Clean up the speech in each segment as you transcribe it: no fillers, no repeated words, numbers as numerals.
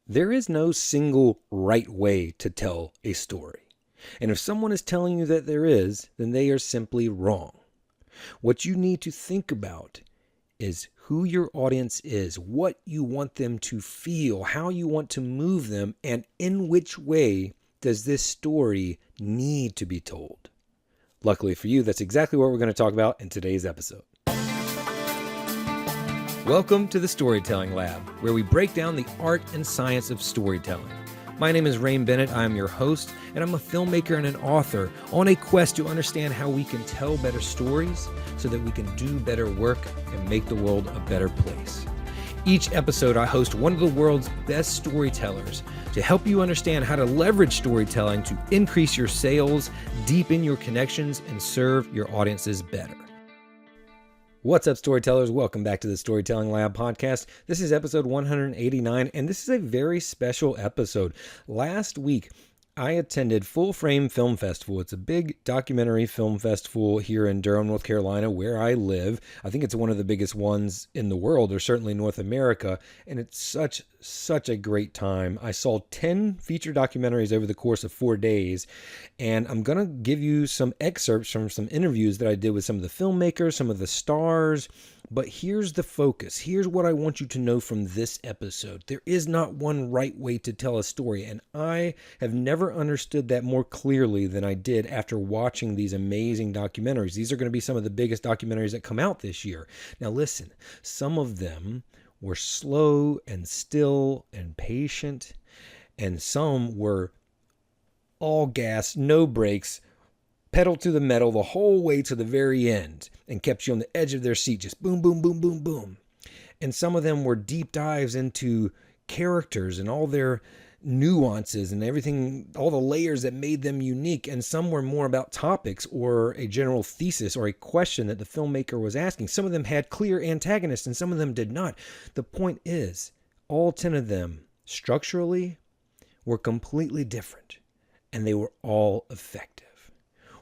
There is no single right way to tell a story. And if someone is telling you that there is, then they are simply wrong. What you need to think about is who your audience is, what you want them to feel, how you want to move them, and in which way does this story need to be told. Luckily for you, that's exactly what we're going to talk about in today's episode. Welcome to the Storytelling Lab, where we break down the art and science of storytelling. My name is Bennett. I am your host, and I'm a filmmaker and an author on a quest to understand how we can tell better stories so that we can do better work and make the world a better place. Each episode, I host one of the world's best storytellers to help you understand how to leverage storytelling to increase your sales, deepen your connections, and serve your audiences better. What's up, storytellers? Welcome back to the Storytelling Lab podcast. This is episode 189, and this is a very special episode. Last week, I attended Full Frame Film Festival. It's a big documentary film festival here in Durham, North Carolina, where I live. I think it's one of the biggest ones in the world, or certainly North America, and it's such a great time. I saw 10 feature documentaries over the course of 4 days, and I'm going to give you some excerpts from some interviews that I did with some of the filmmakers, some of the stars. But here's the focus. Here's what I want you to know from this episode. There is not one right way to tell a story, and I have never understood that more clearly than I did after watching these amazing documentaries. These are going to be some of the biggest documentaries that come out this year. Now listen, some of them were slow and still and patient, and some were all gas, no brakes, pedal to the metal the whole way to the very end and kept you on the edge of their seat, just boom, boom, boom, boom, boom. And some of them were deep dives into characters and all their nuances and everything, all the layers that made them unique. And some were more about topics or a general thesis or a question that the filmmaker was asking. Some of them had clear antagonists and some of them did not. The point is, all 10 of them structurally were completely different and they were all effective.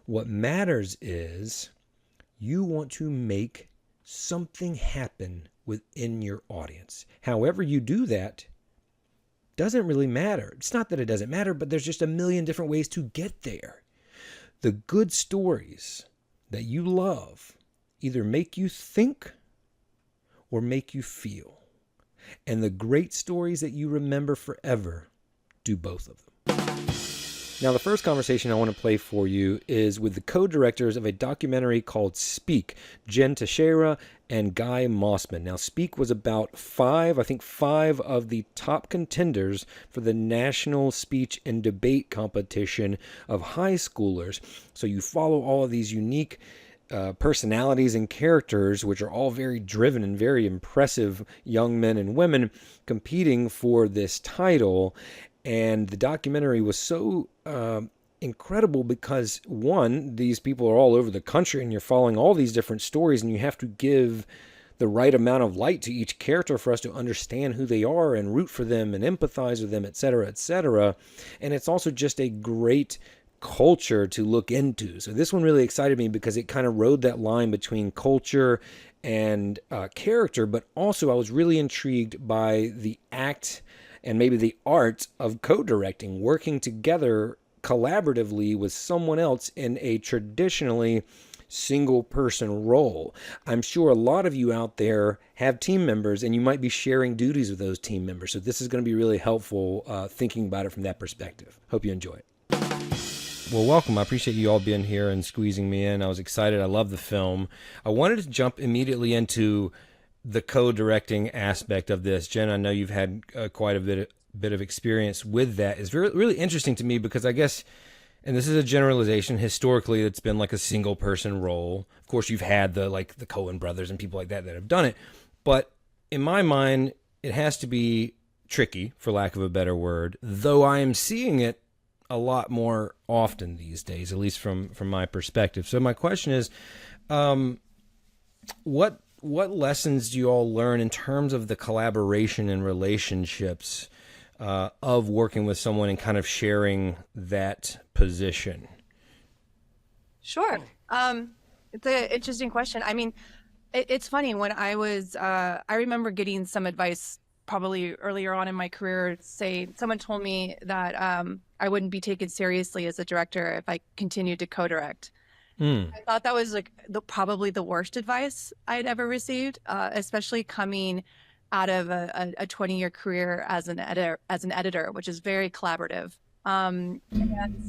What matters is you want to make something happen within your audience. However you do that doesn't really matter. It's not that it doesn't matter, but there's just a million different ways to get there. The good stories that you love either make you think or make you feel. And the great stories that you remember forever do both of them. Now, the first conversation I want to play for you is with the co-directors of a documentary called Speak, Jen Tiexiera and Guy Mossman. Now, Speak was about five of the top contenders for the National Speech and Debate Competition of high schoolers. So you follow all of these unique personalities and characters, which are all very driven and very impressive young men and women competing for this title. And the documentary was so incredible because, one, these people are all over the country and you're following all these different stories and you have to give the right amount of light to each character for us to understand who they are and root for them and empathize with them, etc., etc. And it's also just a great culture to look into. So this one really excited me because it kind of rode that line between culture and character, but also I was really intrigued by the act and maybe the art of co-directing, working together collaboratively with someone else in a traditionally single-person role. I'm sure a lot of you out there have team members, and you might be sharing duties with those team members. So this is going to be really helpful thinking about it from that perspective. Hope you enjoy it. Well, welcome. I appreciate you all being here and squeezing me in. I was excited. I love the film. I wanted to jump immediately into the co-directing aspect of this. Jen, I know you've had quite a bit of experience with that. It's really interesting to me because I guess, and this is a generalization, historically it's been like a single person role. Of course, you've had the Coen brothers and people like that have done it. But in my mind, it has to be tricky, for lack of a better word, though I am seeing it a lot more often these days, at least from my perspective. So my question is, what lessons do you all learn in terms of the collaboration and relationships of working with someone and kind of sharing that position? Sure. It's an interesting question. I mean, it's funny when I remember getting some advice probably earlier on in my career, say someone told me that I wouldn't be taken seriously as a director if I continued to co-direct. Mm. I thought that was like probably the worst advice I'd ever received, especially coming out of a 20-year career as an editor, which is very collaborative. And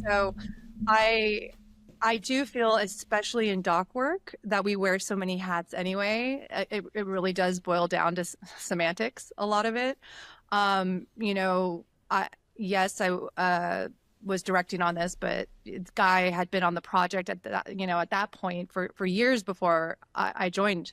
so I I do feel, especially in doc work, that we wear so many hats anyway. It really does boil down to semantics, a lot of it. You know, yes, I was directing on this, but Guy had been on the project at that point for years before I joined.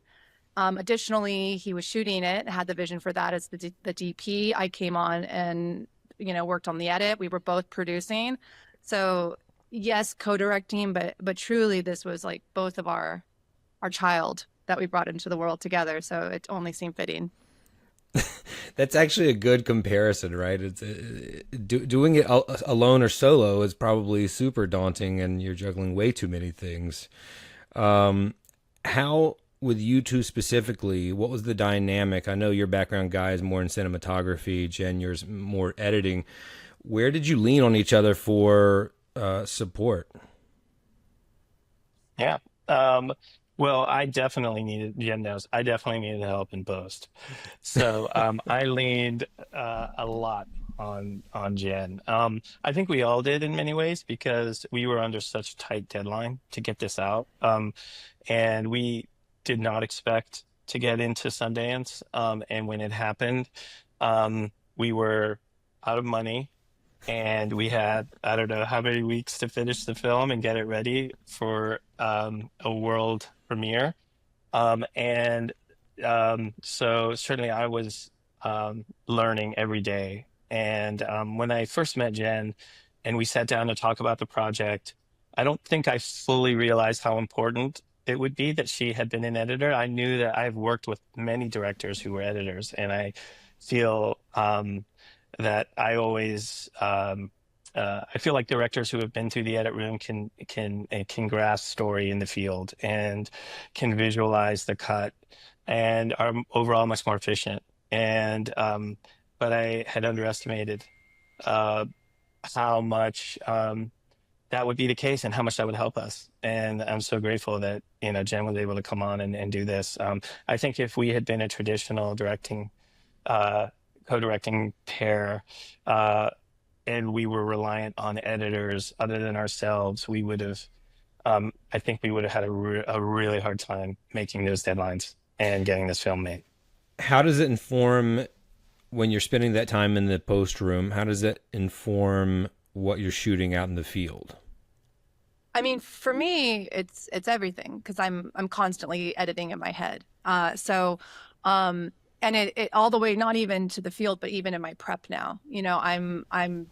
Additionally, he was shooting it, had the vision for that as the DP. I came on and, worked on the edit. We were both producing. So yes, co-directing, but truly this was like both of our child that we brought into the world together. So it only seemed fitting. That's actually a good comparison, right? It's doing it alone or solo is probably super daunting, and you're juggling way too many things. How, with you two specifically, what was the dynamic? I know your background, Guy, is more in cinematography. Jen, yours more editing. Where did you lean on each other for support? Yeah. Well, I definitely needed, Jen knows, I definitely needed help in post. So I leaned a lot on Jen. I think we all did in many ways because we were under such a tight deadline to get this out. And we did not expect to get into Sundance. And when it happened, we were out of money and we had, I don't know how many weeks to finish the film and get it ready for a world premiere. And so certainly I was learning every day. And when I first met Jen and we sat down to talk about the project, I don't think I fully realized how important it would be that she had been an editor. I knew that I've worked with many directors who were editors, and I feel that I feel like directors who have been through the edit room can grasp story in the field and can visualize the cut and are overall much more efficient. And but I had underestimated uh, how much that would be the case and how much that would help us. And I'm so grateful that Jen was able to come on and do this. I think if we had been a traditional uh, co-directing pair, and we were reliant on editors other than ourselves, we would have, I think we would have had a really hard time making those deadlines and getting this film made. How does it inform when you're spending that time in the post room? How does it inform what you're shooting out in the field? I mean, for me, it's everything because I'm constantly editing in my head. And it all the way, not even to the field, but even in my prep now. I'm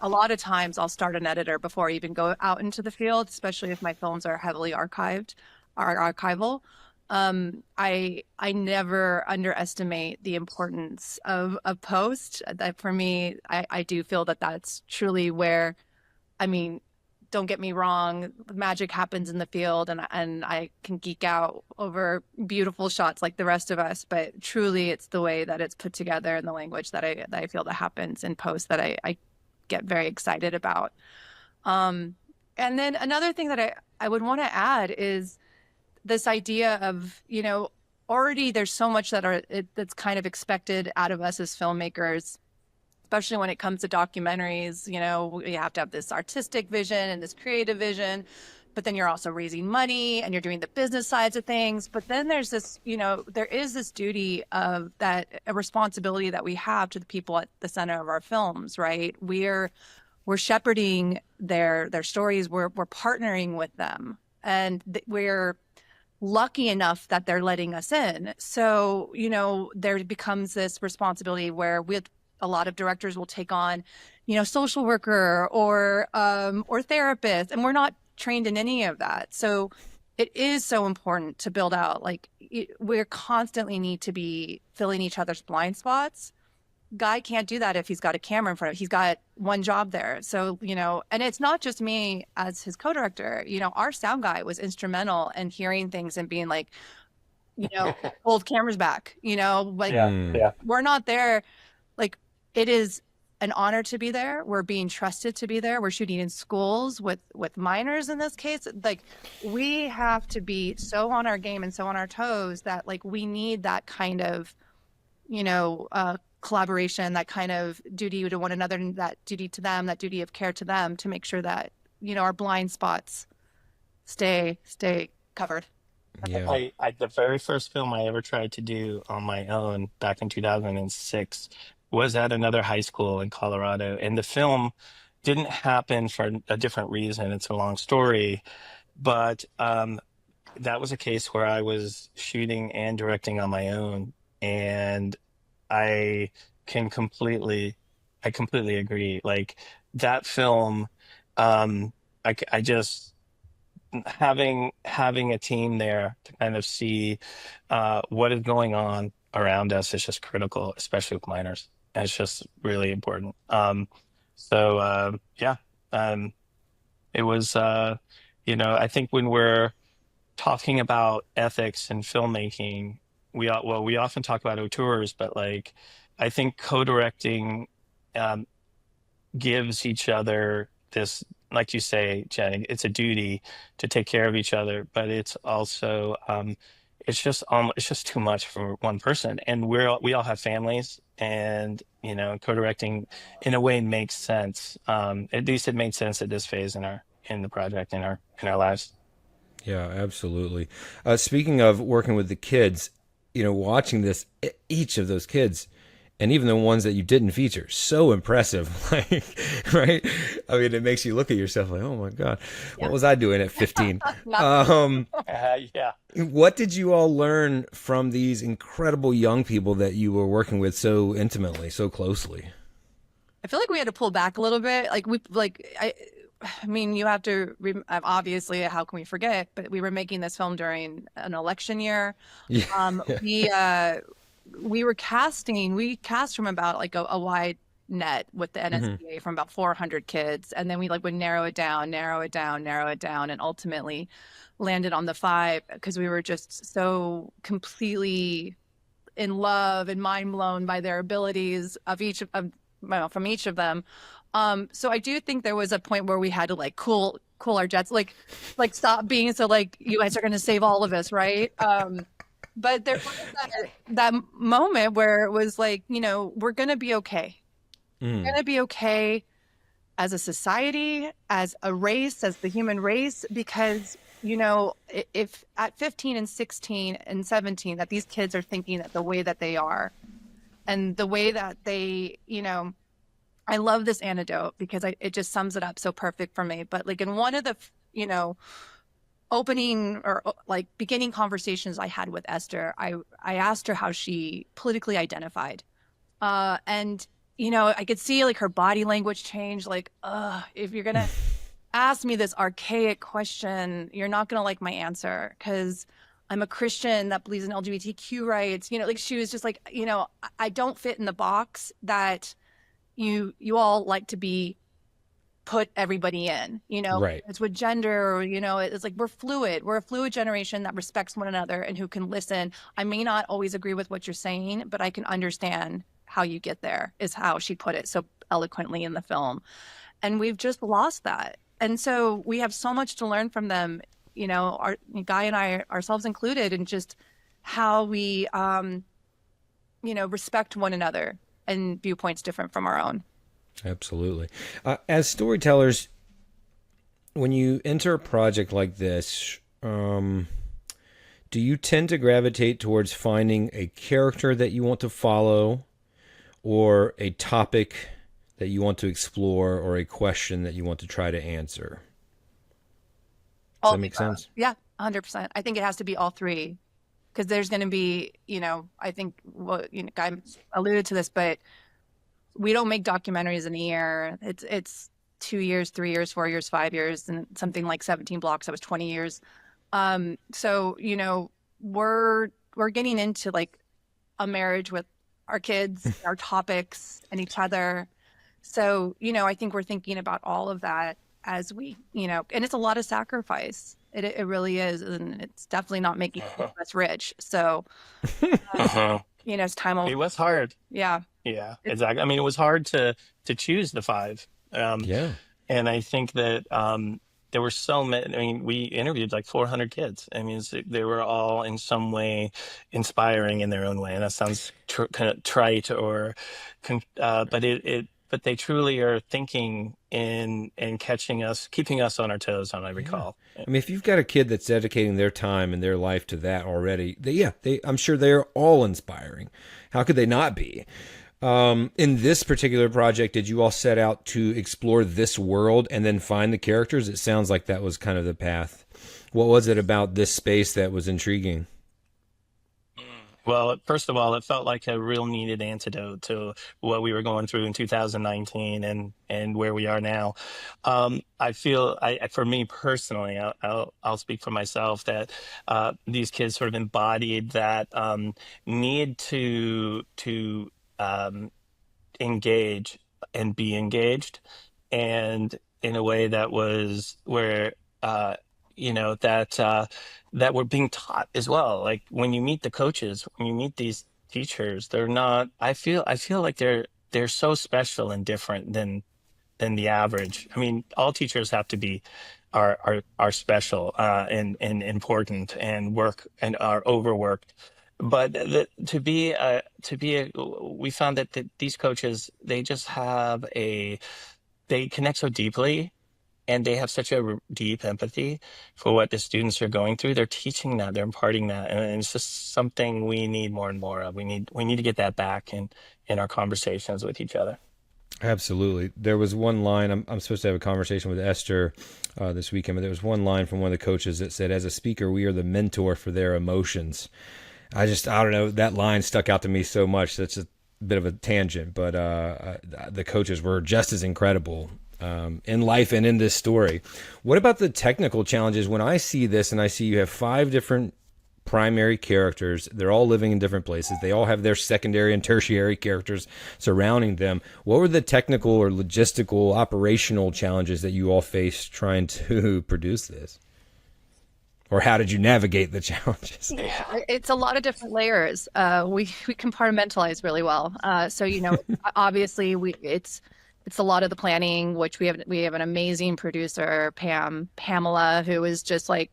a lot of times I'll start an editor before I even go out into the field, especially if my films are heavily archived, are archival. I never underestimate the importance of post. That for me, I do feel that that's truly where, I mean, don't get me wrong, magic happens in the field, and I can geek out over beautiful shots like the rest of us, but truly it's the way that it's put together and the language that I feel that happens in post that I get very excited about. And then another thing that I would want to add is this idea of, already there's so much that's kind of expected out of us as filmmakers, especially when it comes to documentaries. We have to have this artistic vision and this creative vision, but then you're also raising money and you're doing the business sides of things. But then there's this, there is this duty of that, a responsibility that we have to the people at the center of our films, right? We're shepherding their stories. We're partnering with them, and we're lucky enough that they're letting us in. So, there becomes this responsibility where a lot of directors will take on, social worker or therapist, and we're not trained in any of that. So it is so important to build out, we constantly need to be filling each other's blind spots. Guy can't do that if he's got a camera in front of him. He's got one job there. So, and it's not just me as his co-director, our sound guy was instrumental in hearing things and being like, pull the cameras back, like Yeah, yeah. we're not there. Like, it is an honor to be there. We're being trusted to be there. We're shooting in schools with minors in this case. Like, we have to be so on our game and so on our toes that like we need that kind of, collaboration, that kind of duty to one another, and that duty to them, that duty of care to them, to make sure that, our blind spots stay covered. Yeah. The very first film I ever tried to do on my own back in 2006 was at another high school in Colorado. And the film didn't happen for a different reason. It's a long story. But that was a case where I was shooting and directing on my own. And I can I completely agree. Like that film, I just having a team there to kind of see what is going on around us is just critical, especially with minors. And it's just really important. Yeah, um, it was I think when we're talking about ethics and filmmaking, we often talk about auteurs, but like I think co-directing um, gives each other this, like you say, Jen, it's a duty to take care of each other, but it's also it's just too much for one person, and we all have families, and co-directing in a way makes sense. At least it made sense at this phase in the project in our lives. Yeah, absolutely. Speaking of working with the kids, watching this, each of those kids, and even the ones that you didn't feature, so impressive. Like, right? I mean, it makes you look at yourself like, oh my God, what was I doing at 15? Yeah. What did you all learn from these incredible young people that you were working with so intimately, so closely? I feel like we had to pull back a little bit. I mean, you have to, obviously, how can we forget? But we were making this film during an election year. Yeah. We cast from about like a wide net with the NSBA from about 400 kids. And then we like would narrow it down, and ultimately landed on the 5 because we were just so completely in love and mind blown by their abilities from each of them. So I do think there was a point where we had to like cool our jets, like stop being so like, you guys are going to save all of us, right? But there was that moment where it was like, we're going to be okay. We're going to be okay as a society, as a race, as the human race, because, if at 15 and 16 and 17, that these kids are thinking that the way that they are and the way that they, I love this anecdote because it just sums it up so perfect for me. But like in one of the, opening or like beginning conversations I had with Esther, I asked her how she politically identified. And, I could see like her body language change, like, if you're going to ask me this archaic question, you're not going to like my answer because I'm a Christian that believes in LGBTQ rights. Like she was just like, I don't fit in the box that you all like to be put everybody in, Right. it's with gender, it's like we're a fluid generation that respects one another and who can listen. I may not always agree with what you're saying, but I can understand how you get there, is how she put it so eloquently in the film. And we've just lost that. And so we have so much to learn from them, our Guy and I, ourselves included, and just how we respect one another and viewpoints different from our own. Absolutely. As storytellers, when you enter a project like this, do you tend to gravitate towards finding a character that you want to follow, or a topic that you want to explore, or a question that you want to try to answer? Does that make sense? Yeah, 100%. I think it has to be all three, because there's going to be, I think Guy alluded to this, but we don't make documentaries in a year. It's 2 years, 3 years, 4 years, 5 years, and something like 17 blocks. That was 20 years. So, we're getting into like a marriage with our kids, our topics, and each other. So, I think we're thinking about all of that as we, and it's a lot of sacrifice. It really is, and it's definitely not making us rich. So, Uh-huh. as time will, It was hard. yeah, Yeah, it's exactly. I mean, it was hard to choose the five. Yeah. And I think that there were so many. I mean, we interviewed like 400 kids. I mean, they were all in some way inspiring in their own way. And that sounds kind of trite, but they truly are thinking in and catching us, keeping us on our toes. On I Yeah. recall. I mean, if you've got a kid that's dedicating their time and their life to that already, I'm sure they're all inspiring. How could they not be? In this particular project, did you all set out to explore this world and then find the characters? It sounds like that was kind of the path. What was it about this space that was intriguing? Well, first of all, it felt like a real needed antidote to what we were going through in 2019 and where we are now. I feel, for me personally, I'll speak for myself that these kids sort of embodied that need to engage and be engaged, and in a way that was where uh, that we're being taught as well. Like when you meet the coaches, when you meet these teachers, they're not. I feel like they're so special and different than the average. I mean, all teachers have to be are special and important and work and are overworked. But we found that these coaches, they just have they connect so deeply, and they have such a deep empathy for what the students are going through. They're teaching that, they're imparting that, and it's just something we need more and more of. We need to get that back in our conversations with each other. Absolutely. There was one line. I'm supposed to have a conversation with Esther this weekend, but there was one line from one of the coaches that said, "As a speaker, we are the mentor for their emotions." I don't know. That line stuck out to me so much. That's a bit of a tangent, but the coaches were just as incredible in life and in this story. What about the technical challenges? When I see this and I see you have 5 different primary characters, they're all living in different places. They all have their secondary and tertiary characters surrounding them. What were the technical or logistical, operational challenges that you all faced trying to produce this? Or how did you navigate the challenges? Yeah. it's a lot of different layers. We compartmentalize really well. So obviously it's a lot of the planning, which we have an amazing producer, Pamela, who is just like,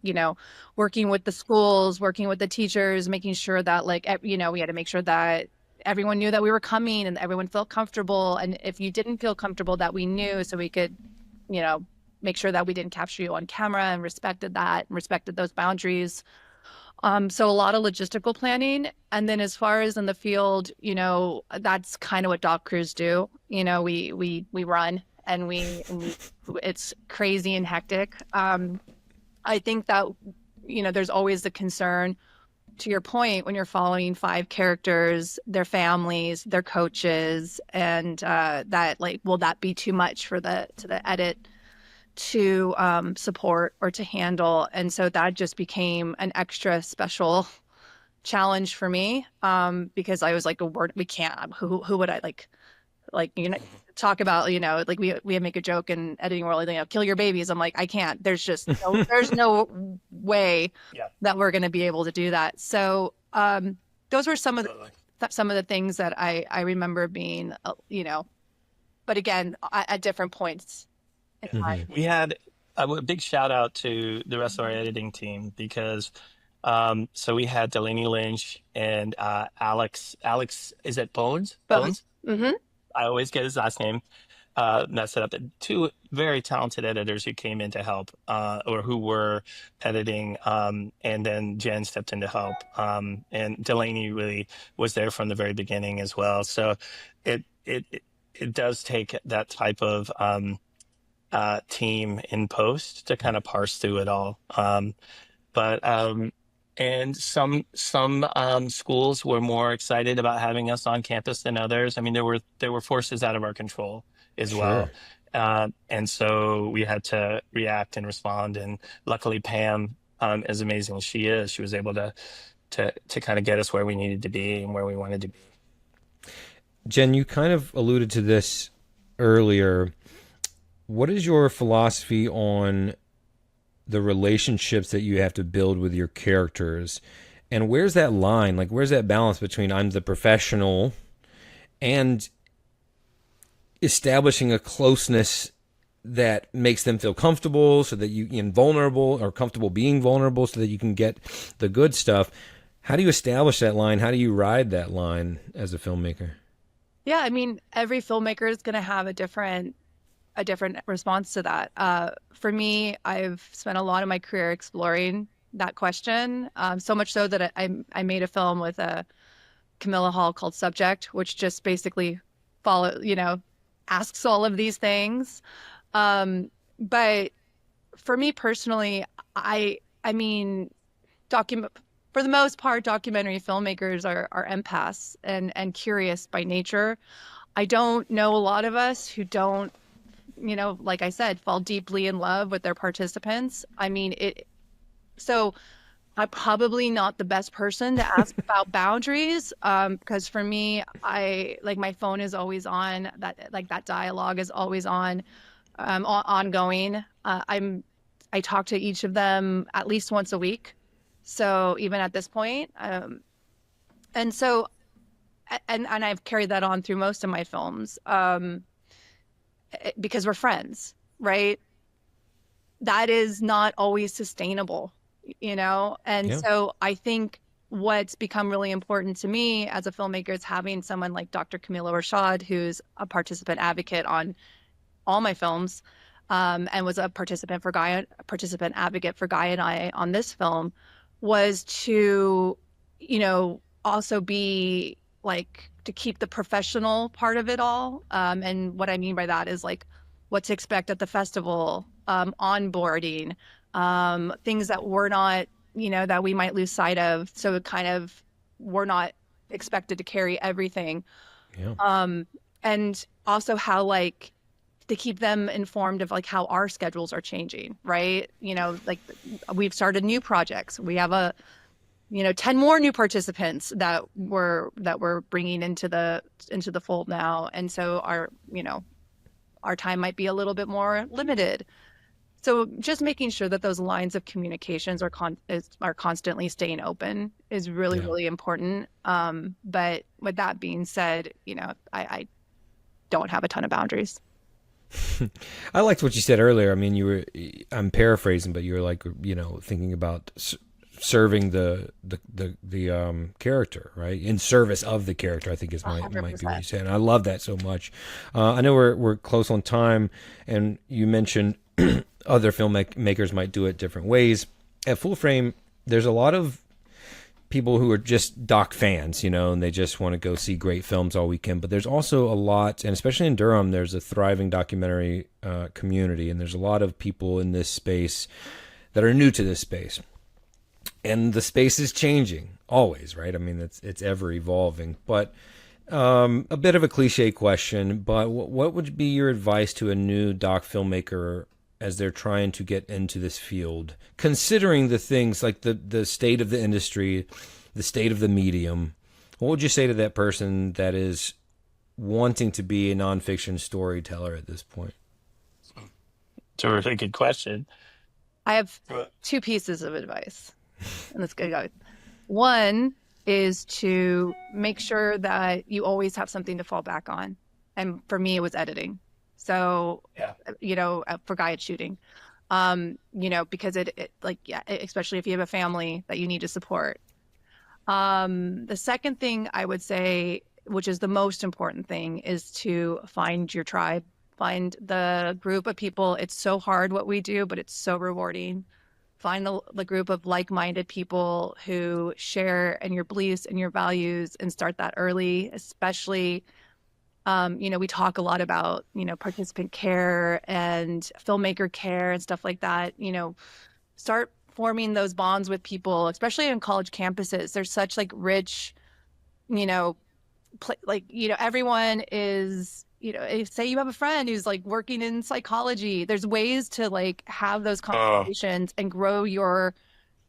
working with the schools, working with the teachers, making sure that we had to make sure that everyone knew that we were coming and everyone felt comfortable. And if you didn't feel comfortable, that we knew, so we could, you know, make sure that we didn't capture you on camera, and respected that and respected those boundaries. So a lot of logistical planning. And then as far as in the field, that's kind of what doc crews do. We run, and it's crazy and hectic. I think that, there's always the concern, to your point, when you're following 5 characters, their families, their coaches, and that, like, will that be too much for the edit to support or to handle? And so that just became an extra special challenge for me, because I was like, we can't. Who would I like? Talk about, like, we make a joke in editing world, kill your babies. I'm like, I can't. There's just there's no way Yeah. that we're going to be able to do that. So those were some of Totally. the things that I remember being, but again, at different points in time. We had a big shout out to the rest of our editing team because so we had Delaney Lynch and Alex. Alex, is it Bones? But Bones? hmm I always get his last name messed up. 2 very talented editors who came in to help, or who were editing, and then Jen stepped in to help. And Delaney really was there from the very beginning as well. So it does take that type of team in post to kind of parse through it all. But and some schools were more excited about having us on campus than others. I mean, there were forces out of our control as well, Sure. and so we had to react and respond. And luckily, Pam, as amazing as she was able to kind of get us where we needed to be and where we wanted to be. Jen, you kind of alluded to this earlier. What is your philosophy on the relationships that you have to build with your characters. And where's that line? Like, where's that balance between I'm the professional and establishing a closeness that makes them feel comfortable so that you invulnerable or comfortable being vulnerable so that you can get the good stuff. How do you establish that line? How do you ride that line as a filmmaker? Yeah, I mean, every filmmaker is going to have a different response to that. For me, I've spent a lot of my career exploring that question, so much so that I made a film with Camilla Hall called Subject, which just basically asks all of these things. But for me personally, I mean, document for the most part, documentary filmmakers are empaths and curious by nature. I don't know a lot of us who don't, like I said, fall deeply in love with their participants. I mean, so I'm probably not the best person to ask about boundaries, because for me, my phone is always on, that dialogue is always on, ongoing. I talk to each of them at least once a week. So even at this point, and so, and I've carried that on through most of my films, because we're friends, right? That is not always sustainable, And Yeah. so I think what's become really important to me as a filmmaker is having someone like Dr. Camila Rashad, who's a participant advocate on all my films, and was a participant advocate for Guy and I on this film, was to, also be like to keep the professional part of it all. And what I mean by that is like what to expect at the festival, onboarding, things that we're not, that we might lose sight of. So it kind of, we're not expected to carry everything. Yeah. And also how like to keep them informed of like how our schedules are changing, right? Like we've started new projects. We have 10 more new participants that we're bringing into the fold now. And so our time might be a little bit more limited. So just making sure that those lines of communications are constantly staying open is really, Yeah. really important. But with that being said, I don't have a ton of boundaries. I liked what you said earlier. I mean, I'm paraphrasing, but you were like, thinking about serving the character, right? In service of the character, I think might be what you said. And I love that so much. I know we're close on time, and you mentioned other filmmakers might do it different ways. At Full Frame, there's a lot of people who are just doc fans, and they just want to go see great films all weekend. But there's also a lot, and especially in Durham, there's a thriving documentary community, and there's a lot of people in this space that are new to this space. And the space is changing always, right? I mean, it's ever evolving. But a bit of a cliche question, but what would be your advice to a new doc filmmaker as they're trying to get into this field, considering the things like the state of the industry, the state of the medium? What would you say to that person that is wanting to be a nonfiction storyteller at this point? It's a really good question. I have two pieces of advice. And let's go. One is to make sure that you always have something to fall back on. And for me, it was editing. So, for Guy, it's shooting, because especially if you have a family that you need to support. The second thing I would say, which is the most important thing, is to find your tribe, find the group of people. It's so hard what we do, but it's so rewarding. Find the group of like-minded people who share in your beliefs and your values, and start that early, especially, we talk a lot about, participant care and filmmaker care and stuff like that. Start forming those bonds with people, especially on college campuses. There's such like rich, everyone is, say you have a friend who's like working in psychology. There's ways to like have those conversations and grow your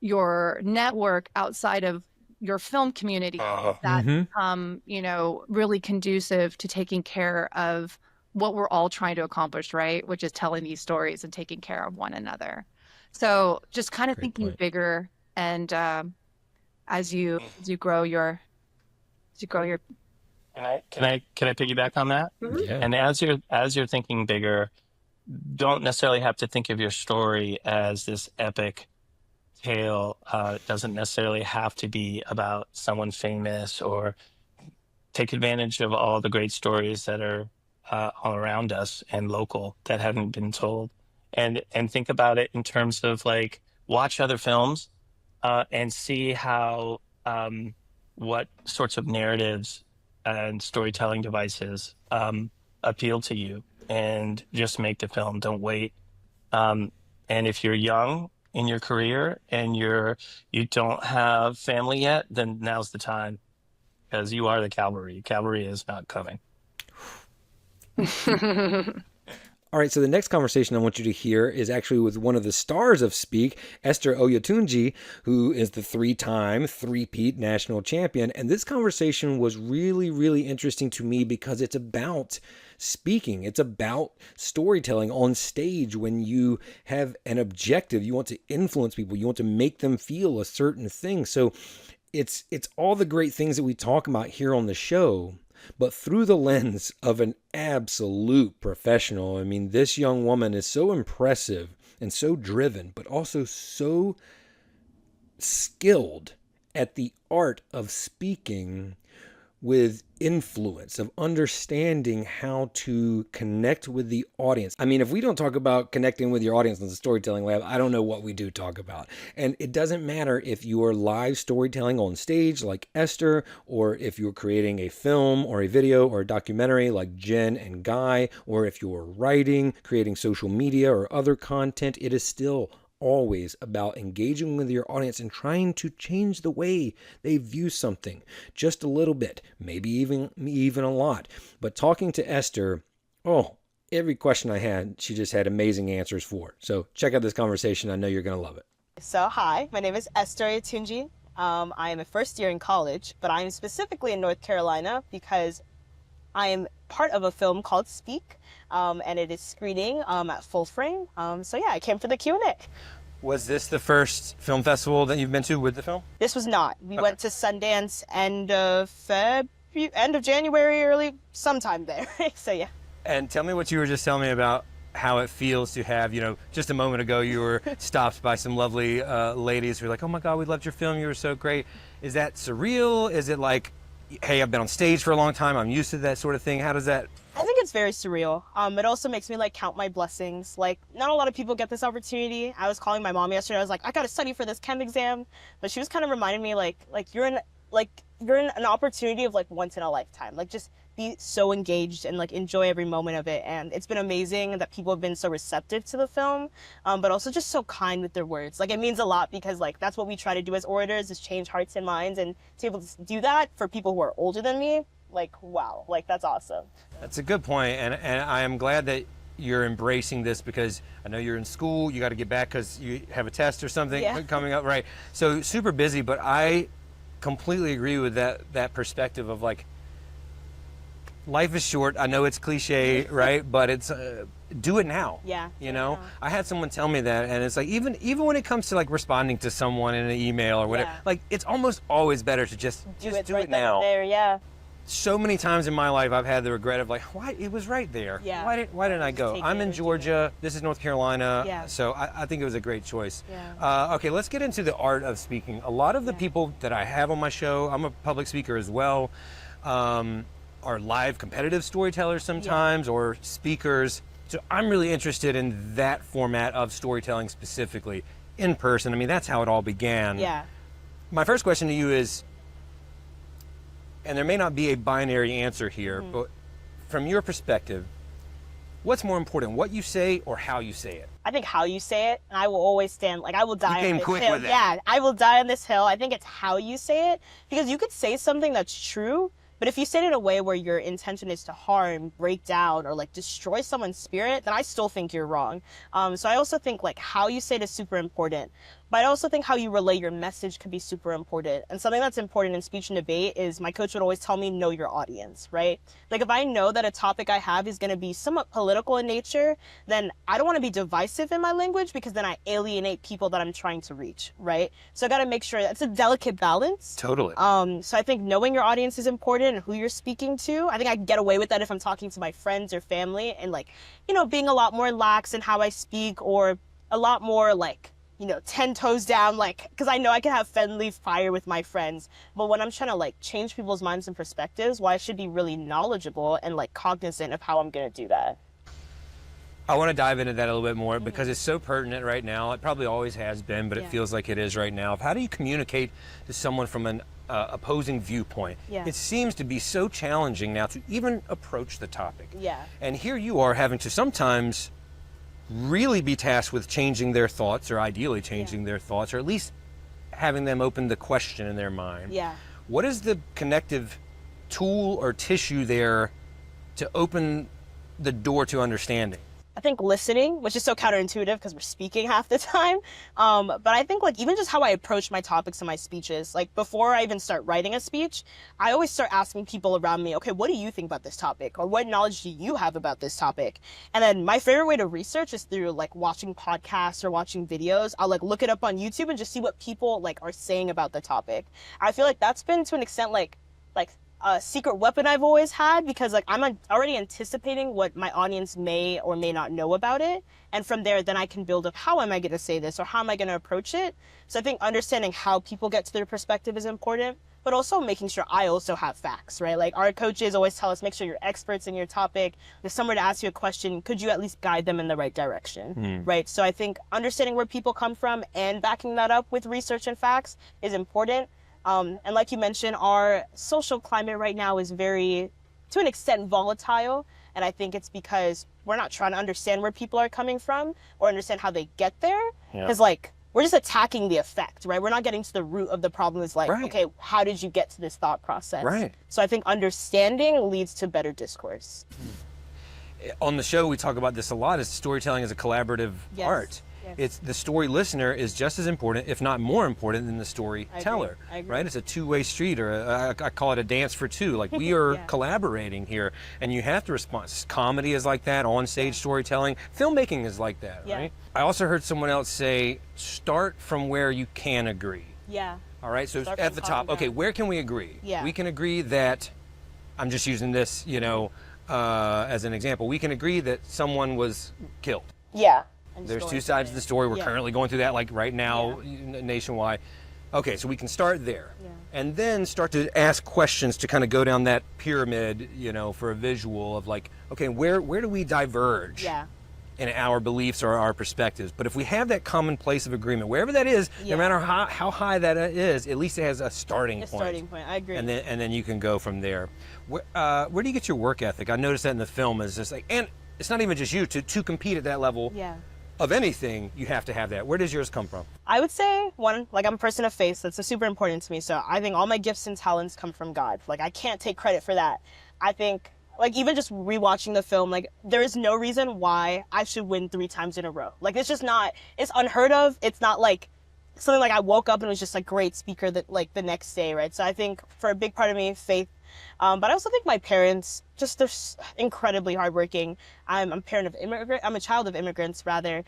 network outside of your film community that become, really conducive to taking care of what we're all trying to accomplish, right? Which is telling these stories and taking care of one another. So just kind of Great thinking point. bigger, and as you grow your Can I piggyback on that? Mhm. Yeah. And as you're thinking bigger, don't necessarily have to think of your story as this epic tale. It doesn't necessarily have to be about someone famous, or take advantage of all the great stories that are all around us and local that haven't been told. And think about it in terms of like, watch other films and see how what sorts of narratives and storytelling devices appeal to you, and just make the film. Don't wait. Um, and if you're young in your career and you don't have family yet, then now's the time, because you are the cavalry. Cavalry is not coming. All right, so the next conversation I want you to hear is actually with one of the stars of Speak, Esther Oyetunji, who is the three-time three-peat national champion. And this conversation was really, really interesting to me because it's about speaking. It's about storytelling on stage. When you have an objective, you want to influence people, you want to make them feel a certain thing. So it's all the great things that we talk about here on the show, but through the lens of an absolute professional. I mean, this young woman is so impressive and so driven, but also so skilled at the art of speaking with influence, of understanding how to connect with the audience. I mean, if we don't talk about connecting with your audience in the storytelling lab, I don't know what we do talk about. And it doesn't matter if you are live storytelling on stage like Esther, or if you're creating a film or a video or a documentary like Jen and Guy, or if you're writing, creating social media or other content. It is still always about engaging with your audience and trying to change the way they view something just a little bit, maybe even a lot. But talking to Esther, oh, every question I had, she just had amazing answers for. So check out this conversation. I know you're going to love it. So hi, my name is Esther Oyetunji. I am a first year in college, but I am specifically in North Carolina because I am part of a film called Speak, and it is screening at Full Frame. So yeah, I came for the Q&A. Was this the first film festival that you've been to with the film? This was not. We went to Sundance end of January, early sometime there. So yeah. And tell me what you were just telling me about how it feels to have, just a moment ago you were stopped by some lovely ladies who were like, oh my God, we loved your film, you were so great. Is that surreal? Is it like, hey, I've been on stage for a long time, I'm used to that sort of thing? How does that... I think it's very surreal. It also makes me count my blessings. Not a lot of people get this opportunity. I was calling my mom yesterday. I was like, I gotta study for this chem exam, but she was kind of reminding me you're in an opportunity of once in a lifetime. Just be so engaged and enjoy every moment of it. And it's been amazing that people have been so receptive to the film, but also just so kind with their words. It means a lot because that's what we try to do as orators, is change hearts and minds, and to be able to do that for people who are older than me. Wow, that's awesome. That's a good point, and I am glad that you're embracing this, because I know you're in school, you got to get back because you have a test or something coming up, right? So super busy, but I completely agree with that perspective of life is short. I know it's cliche, right? But it's do it now. Yeah. I had someone tell me that, and it's even when it comes to responding to someone in an email or whatever, it's almost always better to just do it now. There, yeah. So many times in my life I've had the regret of why it was right there. Yeah. Why didn't I go? I'm in Georgia. This is North Carolina. Yeah. So I think it was a great choice. Yeah. Okay, let's get into the art of speaking. A lot of the people that I have on my show, I'm a public speaker as well, are live competitive storytellers sometimes, or speakers. So I'm really interested in that format of storytelling, specifically in person. I mean, that's how it all began. Yeah. My first question to you is, and there may not be a binary answer here, but from your perspective, what's more important, what you say or how you say it? I think how you say it, and I will always stand, I will die You on came this quick hill. with it. Yeah, I will die on this hill. I think it's how you say it, because you could say something that's true, But if you say it in a way where your intention is to harm, break down, or like destroy someone's spirit, then I still think you're wrong. So I also think like how you say it is super important. But I also think how you relay your message could be super important. And something that's important in speech and debate is my coach would always tell me, know your audience, right? Like if I know that a topic I have is going to be somewhat political in nature, then I don't want to be divisive in my language because then I alienate people that I'm trying to reach, right? So I got to make sure it's a delicate balance. Totally. So I think knowing your audience is important and who you're speaking to. I think I can get away with that if I'm talking to my friends or family and like, you know, being a lot more lax in how I speak or a lot more like, you know, 10 toes down, like, because I know I can have friendly fire with my friends. But when I'm trying to, like, change people's minds and perspectives, well, I should be really knowledgeable and, like, cognizant of how I'm going to do that. I want to dive into that a little bit more because it's so pertinent right now. It probably always has been, but it feels like it is right now. How do you communicate to someone from an opposing viewpoint? Yeah. It seems to be so challenging now to even approach the topic. Yeah. And here you are having to sometimes really be tasked with changing their thoughts, or ideally changing their thoughts, or at least having them open the question in their mind. Yeah. What is the connective tool or tissue there to open the door to understanding? I think listening, which is so counterintuitive because we're speaking half the time. But I think like even just how I approach my topics in my speeches, like before I even start writing a speech, I always start asking people around me, okay, what do you think about this topic? Or what knowledge do you have about this topic? And then my favorite way to research is through like watching podcasts or watching videos. I'll like look it up on YouTube and just see what people like are saying about the topic. I feel like that's been to an extent like a secret weapon I've always had because like I'm already anticipating what my audience may or may not know about it. And from there, then I can build up how am I going to say this or how am I going to approach it? So I think understanding how people get to their perspective is important, but also making sure I also have facts, right? Like our coaches always tell us, make sure you're experts in your topic. If someone to ask you a question, could you at least guide them in the right direction, right? So I think understanding where people come from and backing that up with research and facts is important. And like you mentioned, our social climate right now is very, to an extent, volatile. And I think it's because we're not trying to understand where people are coming from or understand how they get there. Because, like, we're just attacking the effect, right? We're not getting to the root of the problem. Is like, okay, how did you get to this thought process? Right. So I think understanding leads to better discourse. On the show, we talk about this a lot, is storytelling is a collaborative art. It's the story listener is just as important, if not more important, than the storyteller, right? It's a two-way street, or I call it a dance for two. Like we are collaborating here, and you have to respond. Comedy is like that, on-stage storytelling. Filmmaking is like that, right? I also heard someone else say, start from where you can agree. Yeah. All right, so at the top, okay, where can we agree? Yeah. We can agree that, I'm just using this, you know, as an example. We can agree that someone was killed. Yeah. There's two sides of the story. We're currently going through that, like right now, nationwide. Okay, so we can start there. And then start to ask questions to kind of go down that pyramid, you know, for a visual of like, okay, where do we diverge in our beliefs or our perspectives? But if we have that common place of agreement, wherever that is, no matter how high that is, at least it has a starting point. Starting point, I agree. And then you can go from there. Where do you get your work ethic? I noticed that in the film is just like, and it's not even just you, to compete at that level. Of anything, you have to have that. Where does yours come from? I would say, one, like I'm a person of faith. That's super important to me. So I think all my gifts and talents come from God. Like I can't take credit for that. I think, like even just rewatching the film, like there is no reason why I should win 3 times in a row. Like it's just not, it's unheard of. It's not like something like I woke up and was just like great speaker that like the next day, right? So I think for a big part of me, faith. But I also think my parents, just they're incredibly hardworking. I'm a parent of immigrant. I'm a child of immigrants, rather.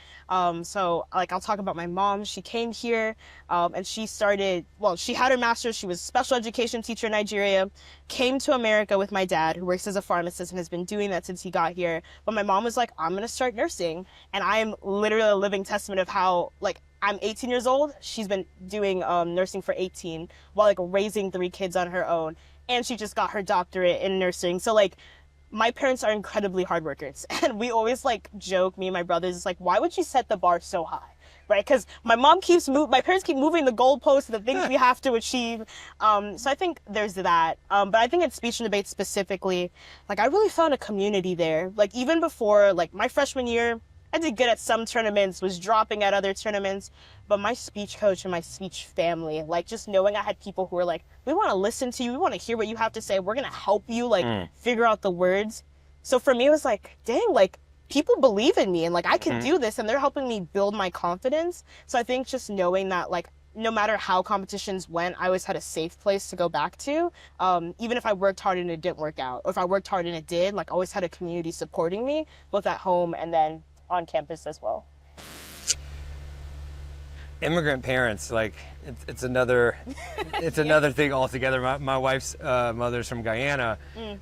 So like I'll talk about my mom. She came here, and she started. Well, she had her master's. She was a special education teacher in Nigeria. Came to America with my dad, who works as a pharmacist and has been doing that since he got here. But my mom was like, "I'm gonna start nursing," and I am literally a living testament of how like. I'm 18 years old. She's been doing nursing for 18 while like raising 3 kids on her own. And she just got her doctorate in nursing. So like my parents are incredibly hard workers. And we always like joke, me and my brothers, it's like, why would you set the bar so high? Right? Because my parents keep moving the goalposts, the things we have to achieve. So I think there's that. But I think in speech and debate specifically, like I really found a community there. Like even before like my freshman year, I did good at some tournaments, was dropping at other tournaments, but my speech coach and my speech family, like just knowing I had people who were like, we want to listen to you, we want to hear what you have to say, we're going to help you like figure out the words. So for me, it was like, dang, like people believe in me and like I can do this, and they're helping me build my confidence. So I think just knowing that like no matter how competitions went, I always had a safe place to go back to. Even if I worked hard and it didn't work out, or if I worked hard and it did, like I always had a community supporting me, both at home and then on campus as well. Immigrant parents, like it's another thing altogether. My wife's mother's from Guyana,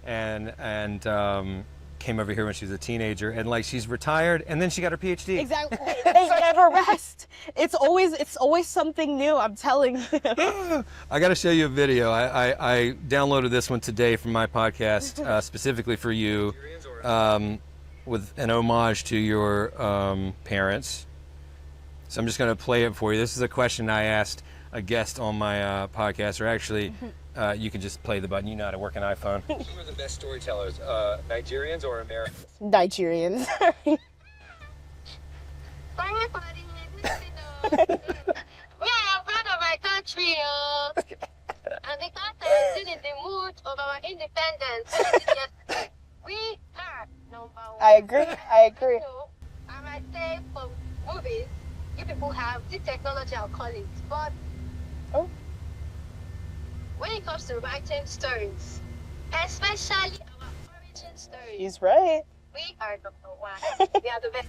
and came over here when she was a teenager, and like she's retired, and then she got her PhD. Exactly. They never rest. It's always something new. I'm telling you. I got to show you a video. I downloaded this one today from my podcast specifically for you, with an homage to your parents. So I'm just going to play it for you. This is a question I asked a guest on my podcast, or actually, you can just play the button. You know how to work an iPhone. Who are the best storytellers, Nigerians or Americans? Nigerians. We are proud of our country, and the country is still in the mood of our independence. We are number one. I agree. So, I might say for movies, you people have the technology, I'll call it, but when it comes to writing stories, especially our origin stories, He's right. we are number one. We are the best.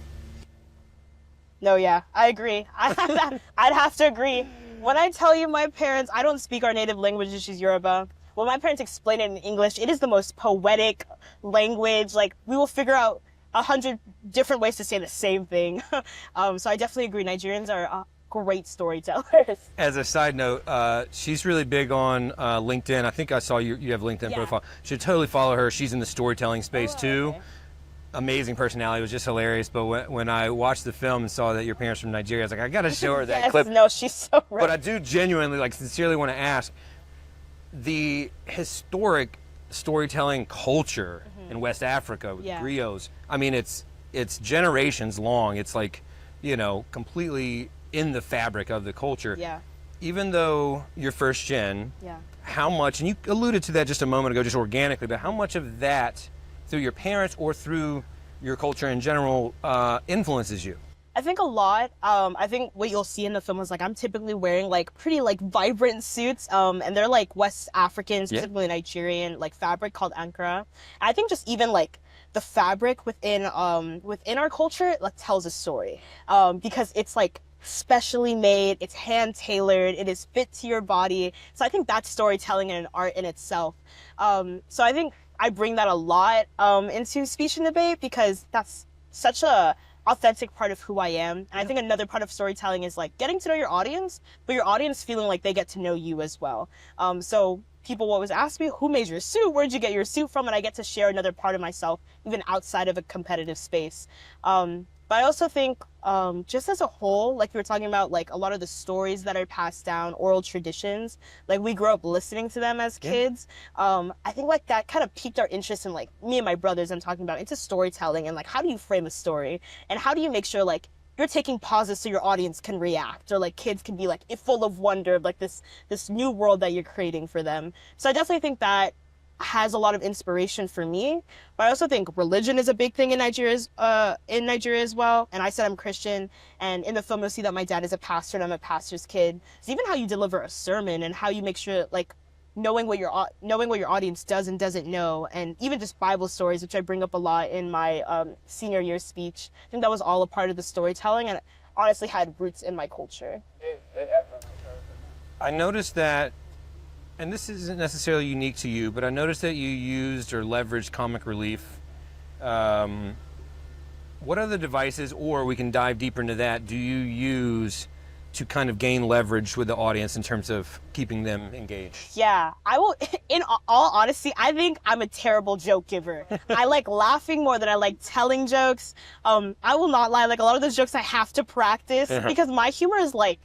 No, yeah, I agree. I'd have to agree. When I tell you my parents, I don't speak our native language, which is Yoruba. When my parents explain it in English, it is the most poetic language. Like, we will figure out 100 different ways to say the same thing. So I definitely agree. Nigerians are great storytellers. As a side note, she's really big on LinkedIn. I think I saw you have a LinkedIn profile. Should totally follow her. She's in the storytelling space too. Okay. Amazing personality. It was just hilarious. But when I watched the film and saw that your parents from Nigeria, I was like, I got to show her that Yes, clip. no, she's so right. But I do genuinely, like, sincerely want to ask, the historic storytelling culture in West Africa with griots, I mean, it's generations long. It's like, completely in the fabric of the culture. Yeah. Even though you're first gen, how much, and you alluded to that just a moment ago, just organically, but how much of that, through your parents or through your culture in general, influences you? I think a lot. I think what you'll see in the film is like I'm typically wearing like pretty like vibrant suits, and they're like West African, specifically Nigerian, like fabric called Ankara. And I think just even like the fabric within our culture like tells a story, because it's like specially made, it's hand tailored, it is fit to your body. So I think that's storytelling and an art in itself. So I think I bring that a lot into speech and debate, because that's such a authentic part of who I am. And I think another part of storytelling is like getting to know your audience, but your audience feeling like they get to know you as well. So people always ask me, who made your suit? Where'd you get your suit from? And I get to share another part of myself, even outside of a competitive space. But I also think just as a whole, like we were talking about, like a lot of the stories that are passed down, oral traditions, like we grew up listening to them as kids. I think like that kind of piqued our interest in, like, me and my brothers, I'm talking about, into storytelling and like how do you frame a story and how do you make sure like you're taking pauses so your audience can react, or like kids can be like full of wonder of like this new world that you're creating for them. So I definitely think that has a lot of inspiration for me. But I also think religion is a big thing in Nigeria as well. And I said I'm Christian, and in the film you'll see that my dad is a pastor and I'm a pastor's kid. So even how you deliver a sermon and how you make sure like knowing what your audience does and doesn't know, and even just Bible stories, which I bring up a lot in my senior year speech. I think that was all a part of the storytelling, and honestly had roots in my culture. I noticed that, and this isn't necessarily unique to you, but I noticed that you used or leveraged comic relief. What other devices, or we can dive deeper into that, do you use to kind of gain leverage with the audience in terms of keeping them engaged? Yeah, I will, in all honesty, I think I'm a terrible joke giver. I like laughing more than I like telling jokes. I will not lie, like a lot of those jokes I have to practice because my humor is like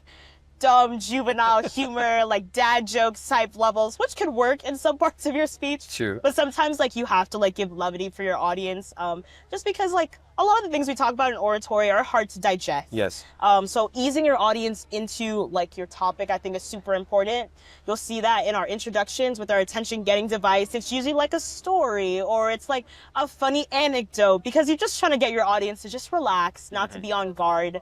dumb, juvenile humor, like dad jokes type levels, which can work in some parts of your speech. True. But sometimes like you have to like give levity for your audience, just because like a lot of the things we talk about in oratory are hard to digest. Yes. So easing your audience into like your topic, I think is super important. You'll see that in our introductions with our attention getting device. It's usually like a story or it's like a funny anecdote because you're just trying to get your audience to just relax, not to be on guard.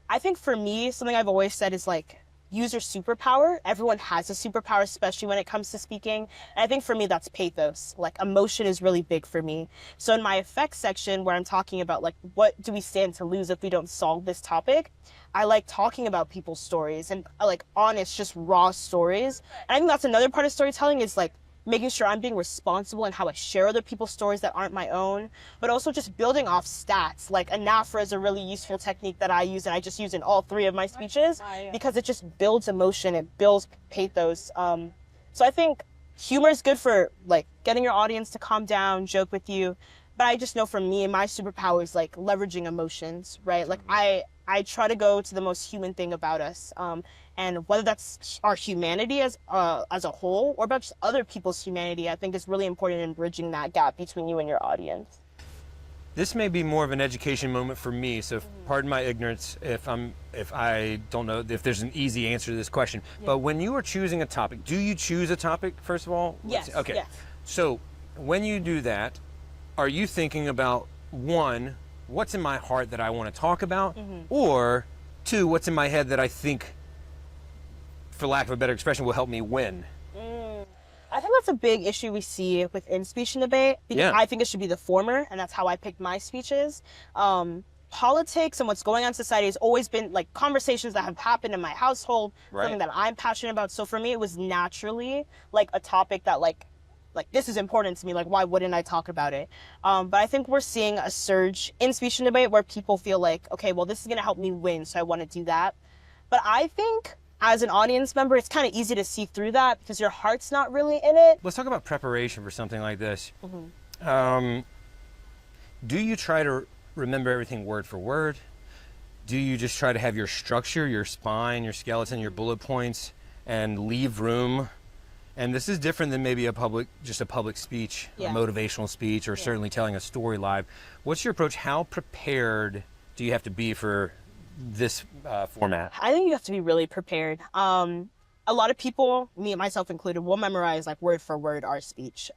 I think for me, something I've always said is like, use your superpower. Everyone has a superpower, especially when it comes to speaking. And I think for me, that's pathos. Like emotion is really big for me. So in my effects section where I'm talking about like, what do we stand to lose if we don't solve this topic? I like talking about people's stories and like honest, just raw stories. And I think that's another part of storytelling is like making sure I'm being responsible in how I share other people's stories that aren't my own, but also just building off stats. Like anaphora is a really useful technique that I use, and I just use in all 3 of my speeches because it just builds emotion, it builds pathos. So I think humor is good for like getting your audience to calm down, joke with you. But I just know for me, my superpower is like leveraging emotions, right? Like I try to go to the most human thing about us. And whether that's our humanity as a whole or about just other people's humanity, I think is really important in bridging that gap between you and your audience. This may be more of an education moment for me, so pardon my ignorance if I don't know if there's an easy answer to this question. Yeah. But when you are choosing a topic, do you choose a topic first of all? Yes. Okay. Yes. So when you do that, are you thinking about 1, what's in my heart that I want to talk about, or 2, what's in my head that I think, for lack of a better expression, will help me win? I think that's a big issue we see within speech and debate because I think it should be the former, and that's how I picked my speeches. Politics and what's going on in society has always been like conversations that have happened in my household, something that I'm passionate about. So for me, it was naturally like a topic that like this is important to me, like why wouldn't I talk about it? But I think we're seeing a surge in speech and debate where people feel like, okay, well this is gonna help me win, so I wanna do that. But I think as an audience member, it's kind of easy to see through that because your heart's not really in it. Let's talk about preparation for something like this. Do you try to remember everything word for word? Do you just try to have your structure, your spine, your skeleton, your bullet points, and leave room? And this is different than maybe a public speech, a motivational speech, or certainly telling a story live. What's your approach? How prepared do you have to be for this format? I think you have to be really prepared. A lot of people, me and myself included, will memorize like word for word our speech.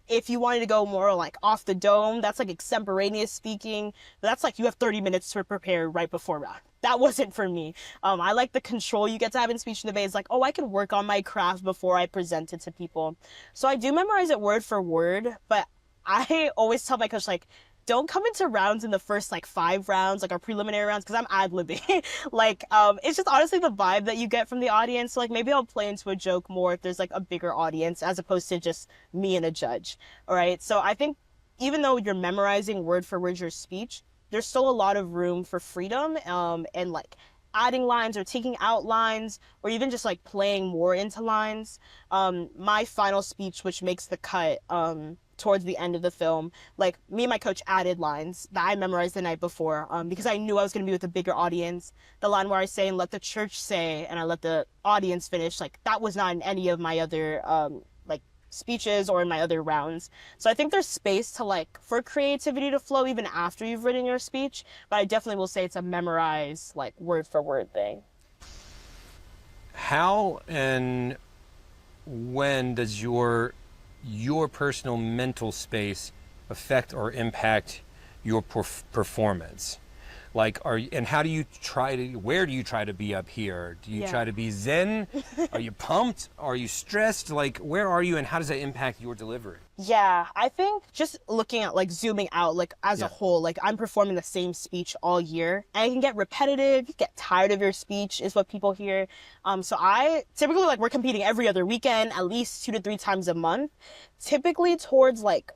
If you wanted to go more like off the dome, that's like extemporaneous speaking. That's like you have 30 minutes to prepare right before that. That wasn't for me. I like the control you get to have in speech and debate. It's like, oh, I can work on my craft before I present it to people. So I do memorize it word for word, but I always tell my coach, like, don't come into rounds in the first like 5 rounds, like our preliminary rounds, because I'm ad-libbing. Like, it's just honestly the vibe that you get from the audience. So, like maybe I'll play into a joke more if there's like a bigger audience as opposed to just me and a judge. All right. So I think even though you're memorizing word for word your speech, there's still a lot of room for freedom and like adding lines or taking out lines or even just like playing more into lines. My final speech, which makes the cut, towards the end of the film, like me and my coach added lines that I memorized the night before because I knew I was going to be with a bigger audience. The line where I say, and let the church say, and I let the audience finish, like that was not in any of my other like speeches or in my other rounds. So I think there's space to like for creativity to flow even after you've written your speech, but I definitely will say it's a memorize like word for word thing. How and when does your personal mental space affect or impact your performance? Like, how do you where do you try to be up here? Do you try to be zen? Are you pumped? Are you stressed? Like, where are you and how does that impact your delivery? Yeah, I think just looking at like zooming out, like as a whole, like I'm performing the same speech all year and it can get repetitive, you get tired of your speech is what people hear. So I typically like we're competing every other weekend, at least 2 to 3 times a month. Typically towards like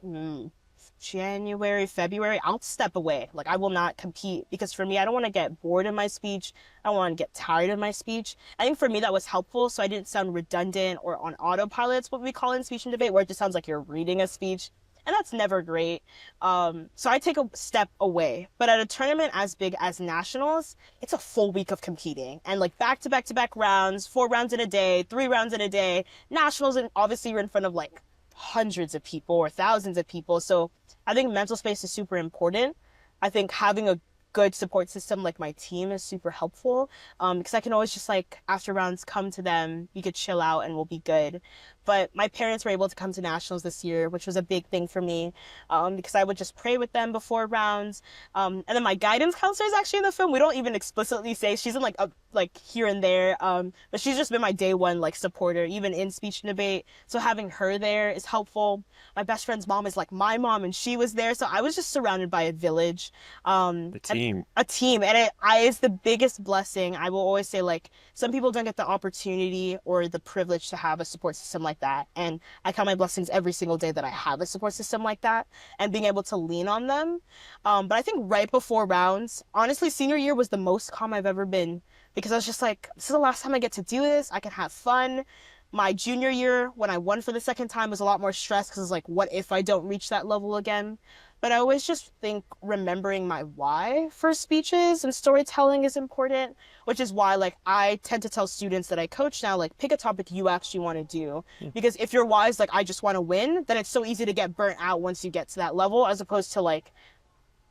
January, February, I'll step away. Like I will not compete because for me, I don't want to get bored in my speech. I don't want to get tired of my speech. I think for me that was helpful so I didn't sound redundant or on autopilot. It's what we call in speech and debate where it just sounds like you're reading a speech. and that's never great. So I take a step away. But at a tournament as big as nationals, it's a full week of competing and like back to back to back rounds, 4 rounds in a day, 3 rounds in a day. Nationals, and obviously you're in front of like hundreds of people or thousands of people. So I think mental space is super important. I think having a good support system like my team is super helpful, because I can always just like after rounds come to them, we could chill out and we'll be good. But my parents were able to come to nationals this year, which was a big thing for me, because I would just pray with them before rounds. And then my guidance counselor is actually in the film. We don't even explicitly say she's in like here and there, but she's just been my day one like supporter, even in speech and debate. So having her there is helpful. My best friend's mom is like my mom, and she was there, so I was just surrounded by a village, The team. a team, and it's the biggest blessing. I will always say, like, some people don't get the opportunity or the privilege to have a support system like that, and I count my blessings every single day that I have a support system like that and being able to lean on them. But I think right before rounds, honestly, senior year was the most calm I've ever been, because I was just like, this is the last time I get to do this. I can have fun. My junior year, when I won for the second time, was a lot more stressed because it's like, what if I don't reach that level again? But I always just think remembering my why for speeches and storytelling is important, which is why like I tend to tell students that I coach now, like, pick a topic you actually want to do. Because if your why is like, I just want to win, then it's so easy to get burnt out once you get to that level, as opposed to like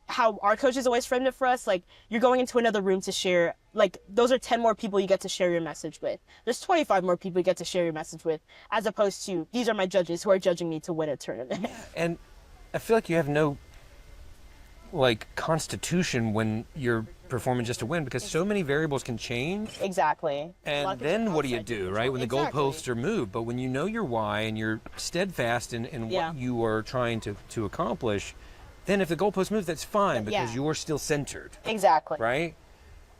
how our coaches always framed it for us, like, you're going into another room to share, like, those are 10 more people you get to share your message with. There's 25 more people you get to share your message with, as opposed to, these are my judges who are judging me to win a tournament. And I feel like you have no like constitution when you're performing just to win, because so many variables can change. Exactly. And then what do you do, right? When the Exactly. goalposts are moved. But when you know your why and you're steadfast in Yeah. what you are trying to accomplish, then if the goalposts move, that's fine, because Yeah. you're still centered, Exactly. right?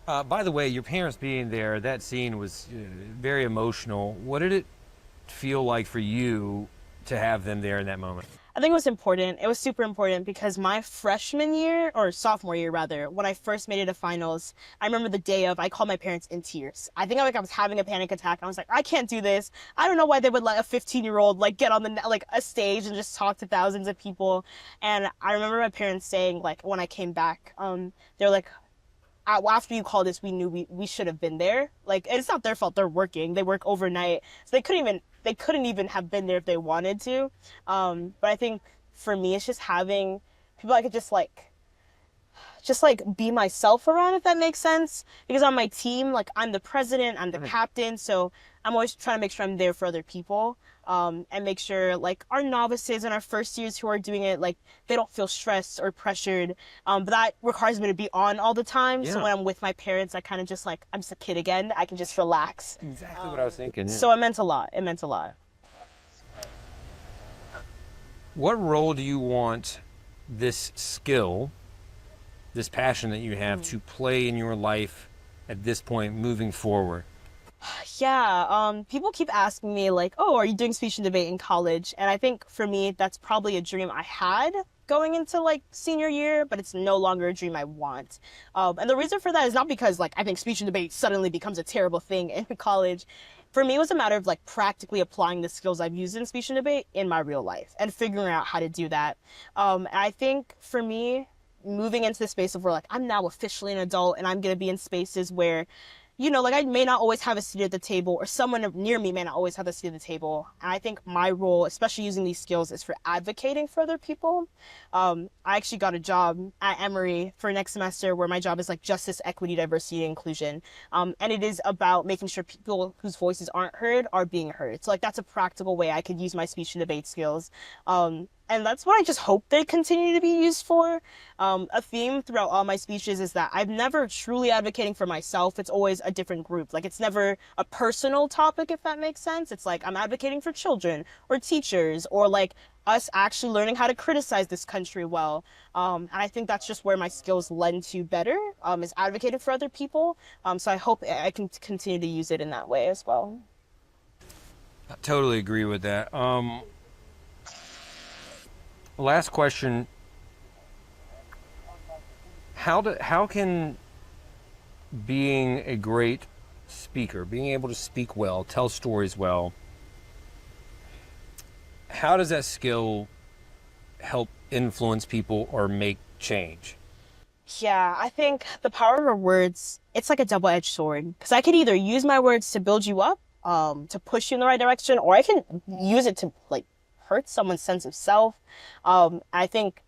By the way, your parents being there, that scene was very emotional. What did it feel like for you to have them there in that moment? I think it was important. It was super important because my freshman year, or sophomore year rather, when I first made it to finals, I remember the day of, I called my parents in tears. I think I was having a panic attack. I was like, I can't do this. I don't know why they would let a 15-year-old like get on like a stage and just talk to thousands of people. And I remember my parents saying, like, when I came back, they're like, after you called us, we knew we should have been there. Like, and it's not their fault. They're working. They work overnight, so they couldn't even have been there if they wanted to. But I think for me, it's just having people I could just like be myself around, if that makes sense. Because on my team, like, I'm the president, I'm the captain, so I'm always trying to make sure I'm there for other people, and make sure like our novices and our first years who are doing it, like, they don't feel stressed or pressured. But that requires me to be on all the time. So Yeah. when I'm with my parents, I kind of just like, I'm just a kid again. I can just relax. Exactly what I was thinking. Yeah. So it meant a lot. It meant a lot. What role do you want this skill, this passion that you have, to play in your life at this point moving forward? Yeah, people keep asking me like, oh, are you doing speech and debate in college? And I think for me, that's probably a dream I had going into like senior year, but it's no longer a dream I want. And the reason for that is not because like I think speech and debate suddenly becomes a terrible thing in college. For me, it was a matter of like practically applying the skills I've used in speech and debate in my real life and figuring out how to do that. And I think for me, moving into the space of where like I'm now officially an adult and I'm going to be in spaces where, you know, like I may not always have a seat at the table, or someone near me may not always have a seat at the table. And I think my role, especially using these skills, is for advocating for other people. I actually got a job at Emory for next semester where my job is like justice, equity, diversity, and inclusion. And it is about making sure people whose voices aren't heard are being heard. So like that's a practical way I could use my speech and debate skills. And that's what I just hope they continue to be used for. A theme throughout all my speeches is that I'm never truly advocating for myself. It's always a different group. Like, it's never a personal topic, if that makes sense. It's like I'm advocating for children or teachers, or like us actually learning how to criticize this country well. And I think that's just where my skills lend to better, is advocating for other people. So I hope I can continue to use it in that way as well. I totally agree with that. Last question. How can being a great speaker, being able to speak well, tell stories well, how does that skill help influence people or make change? Yeah, I think the power of our words, it's like a double-edged sword. Because I could either use my words to build you up, to push you in the right direction, or I can use it to like hurt someone's sense of self. I think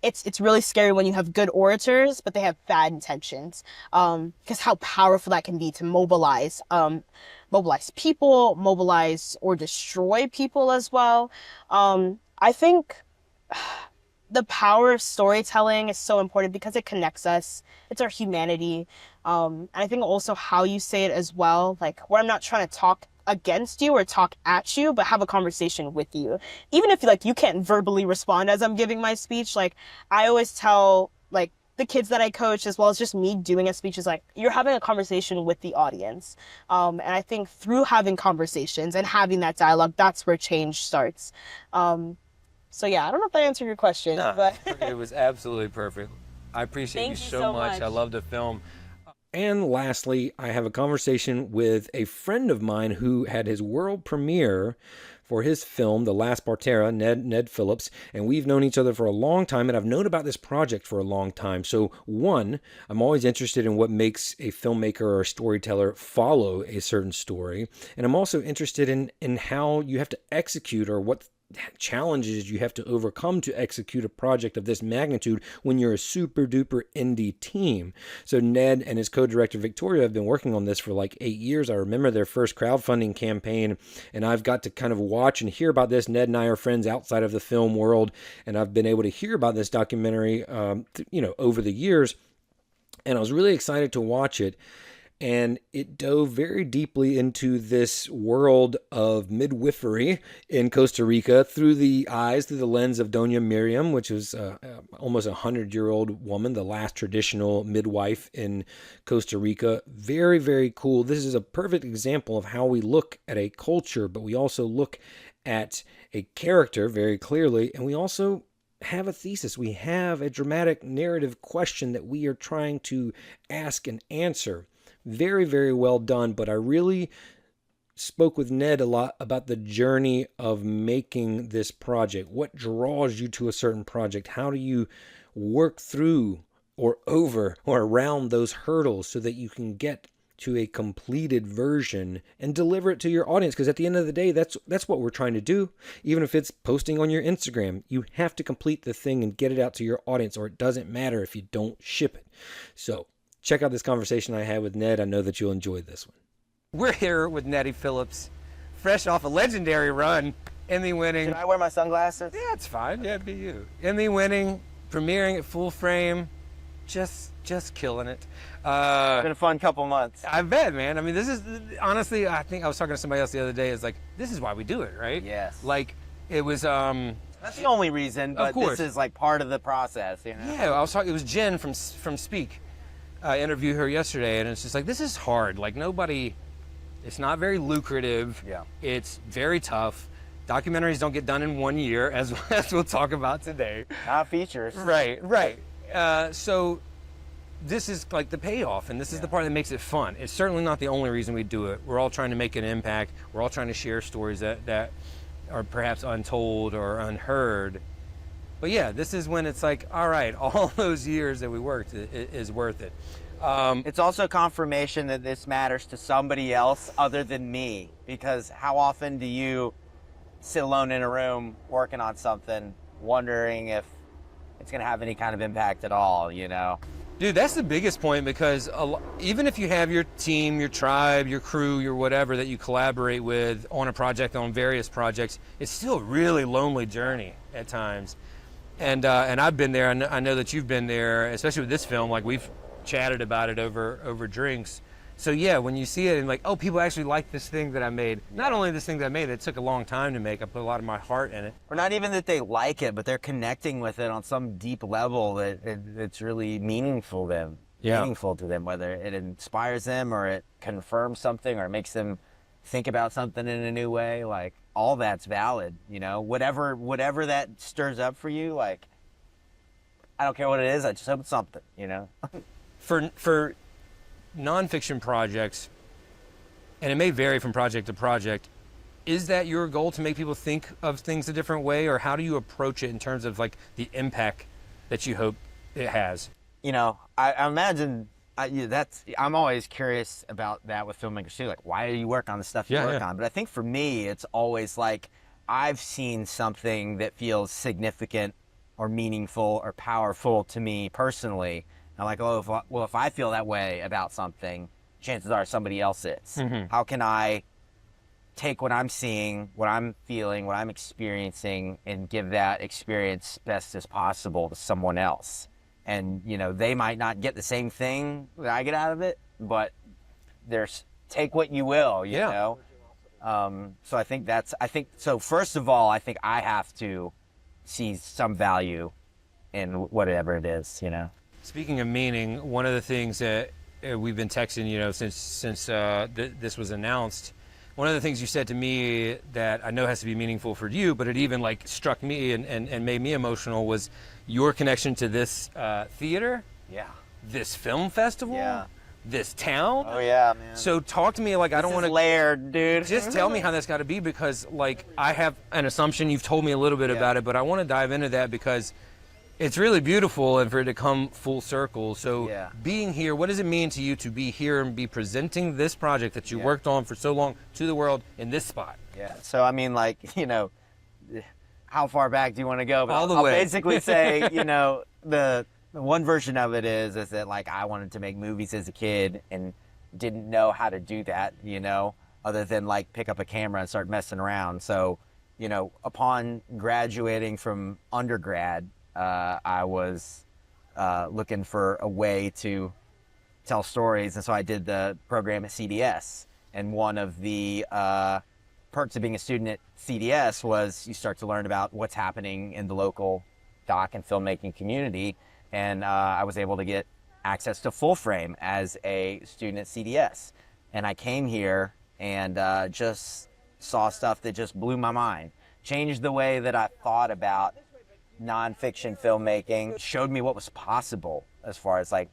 it's really scary when you have good orators, but they have bad intentions. Because how powerful that can be to mobilize people, mobilize or destroy people as well. I think the power of storytelling is so important because it connects us. It's our humanity. And I think also how you say it as well, like where I'm not trying to talk against you or talk at you, but have a conversation with you. Even if like you can't verbally respond as I'm giving my speech, like I always tell like the kids that I coach, as well as just me doing a speech, is like you're having a conversation with the audience. And I think through having conversations and having that dialogue, that's where change starts. So yeah, I don't know if that answered your question, No, but it was absolutely perfect. I appreciate Thank you you so so much. much. I love the film. And lastly, I have a conversation with a friend of mine who had his world premiere for his film, The Last Partera, Ned Phillips, and we've known each other for a long time, and I've known about this project for a long time. So one, I'm always interested in what makes a filmmaker or a storyteller follow a certain story, and I'm also interested in how you have to execute, or what challenges you have to overcome to execute a project of this magnitude when you're a super duper indie team. So Ned and his co-director Victoria have been working on this for like 8 years. I remember their first crowdfunding campaign, and I've got to kind of watch and hear about this. Ned and I are friends outside of the film world, and I've been able to hear about this documentary over the years, and I was really excited to watch it. And it dove very deeply into this world of midwifery in Costa Rica through the lens of Doña Miriam, which was almost 100-year-old woman, the last traditional midwife in Costa Rica. Very, very cool. This is a perfect example of how we look at a culture, but we also look at a character very clearly, and we also have a thesis. We have a dramatic narrative question that we are trying to ask and answer. Very, very well done, but I really spoke with Ned a lot about the journey of making this project. What draws you to a certain project? How do you work through or over or around those hurdles so that you can get to a completed version and deliver it to your audience? Because at the end of the day, that's what we're trying to do. Even if it's posting on your Instagram, you have to complete the thing and get it out to your audience, or it doesn't matter if you don't ship it. So check out this conversation I had with Ned. I know that you'll enjoy this one. We're here with Ned Phillips, fresh off a legendary run, Emmy-winning. Can I wear my sunglasses? Yeah, it's fine. Yeah, be you. Emmy-winning, premiering at full frame, just killing it. It's been a fun couple months. I bet, man. I mean, this is, honestly, I think I was talking to somebody else the other day. It's like, this is why we do it, right? Yes. Like, it was, That's the only reason, but course. This is like part of the process, you know? yeah, I was talking, it was Jen from Speak. I interviewed her yesterday, and it's just like, this is hard. Like, it's not very lucrative. Yeah. It's very tough. Documentaries don't get done in 1 year, as we'll talk about today. Not features. Right. So this is like the payoff, and this is the part that makes it fun. It's certainly not the only reason we do it. We're all trying to make an impact. We're all trying to share stories that are perhaps untold or unheard. But yeah, this is when it's like, all right, all those years that we worked is worth it. It's also confirmation that this matters to somebody else other than me, because how often do you sit alone in a room working on something, wondering if it's going to have any kind of impact at all, you know? Dude, that's the biggest point, because even if you have your team, your tribe, your crew, your whatever that you collaborate with on a project, on various projects, it's still a really lonely journey at times. And I've been there. I know that you've been there, especially with this film. Like, we've chatted about it over drinks. So yeah, when you see it and like, oh, people actually like this thing that I made. Not only this thing that I made, it took a long time to make. I put a lot of my heart in it. Or not even that they like it, but they're connecting with it on some deep level that it's really meaningful to them. Yeah. Meaningful to them, whether it inspires them or it confirms something or it makes them think about something in a new way. Like, all that's valid, you know? Whatever that stirs up for you, like, I don't care what it is, I just hope it's something, you know? For nonfiction projects, and it may vary from project to project, is that your goal, to make people think of things a different way, or how do you approach it in terms of like the impact that you hope it has? You know, I imagine I'm always curious about that with filmmakers too. Like, why do you work on the stuff you work on? But I think for me, it's always like I've seen something that feels significant or meaningful or powerful to me personally. I'm like, oh, if I feel that way about something, chances are somebody else is. How can I take what I'm seeing, what I'm feeling, what I'm experiencing, and give that experience best as possible to someone else? And, you know, they might not get the same thing that I get out of it, but there's take what you will, you know? So I think so first of all, I think I have to see some value in whatever it is, you know? Speaking of meaning, one of the things that we've been texting, you know, since this was announced, one of the things you said to me that I know has to be meaningful for you, but it even like struck me and made me emotional, was your connection to this theater, this film festival, this town. Oh yeah, man. So talk to me, like, I don't want to layered, dude. Just tell me how that's got to be, because like I have an assumption, you've told me a little bit about it, but I want to dive into that because it's really beautiful and for it to come full circle. So being here, what does it mean to you to be here and be presenting this project that you worked on for so long to the world in this spot? Yeah. So I mean, like, you know, how far back do you want to go? But All the I'll way. basically say, you know, the one version of it is that like I wanted to make movies as a kid and didn't know how to do that, you know, other than like pick up a camera and start messing around. So, you know, upon graduating from undergrad, I was looking for a way to tell stories, and so I did the program at CDS. And one of the perks of being a student at CDS was you start to learn about what's happening in the local doc and filmmaking community. And I was able to get access to Full Frame as a student at CDS. And I came here and just saw stuff that just blew my mind, changed the way that I thought about nonfiction filmmaking, showed me what was possible as far as like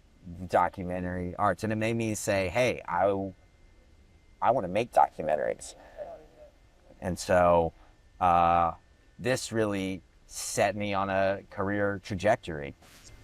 documentary arts. And it made me say, hey, I want to make documentaries. And so this really set me on a career trajectory.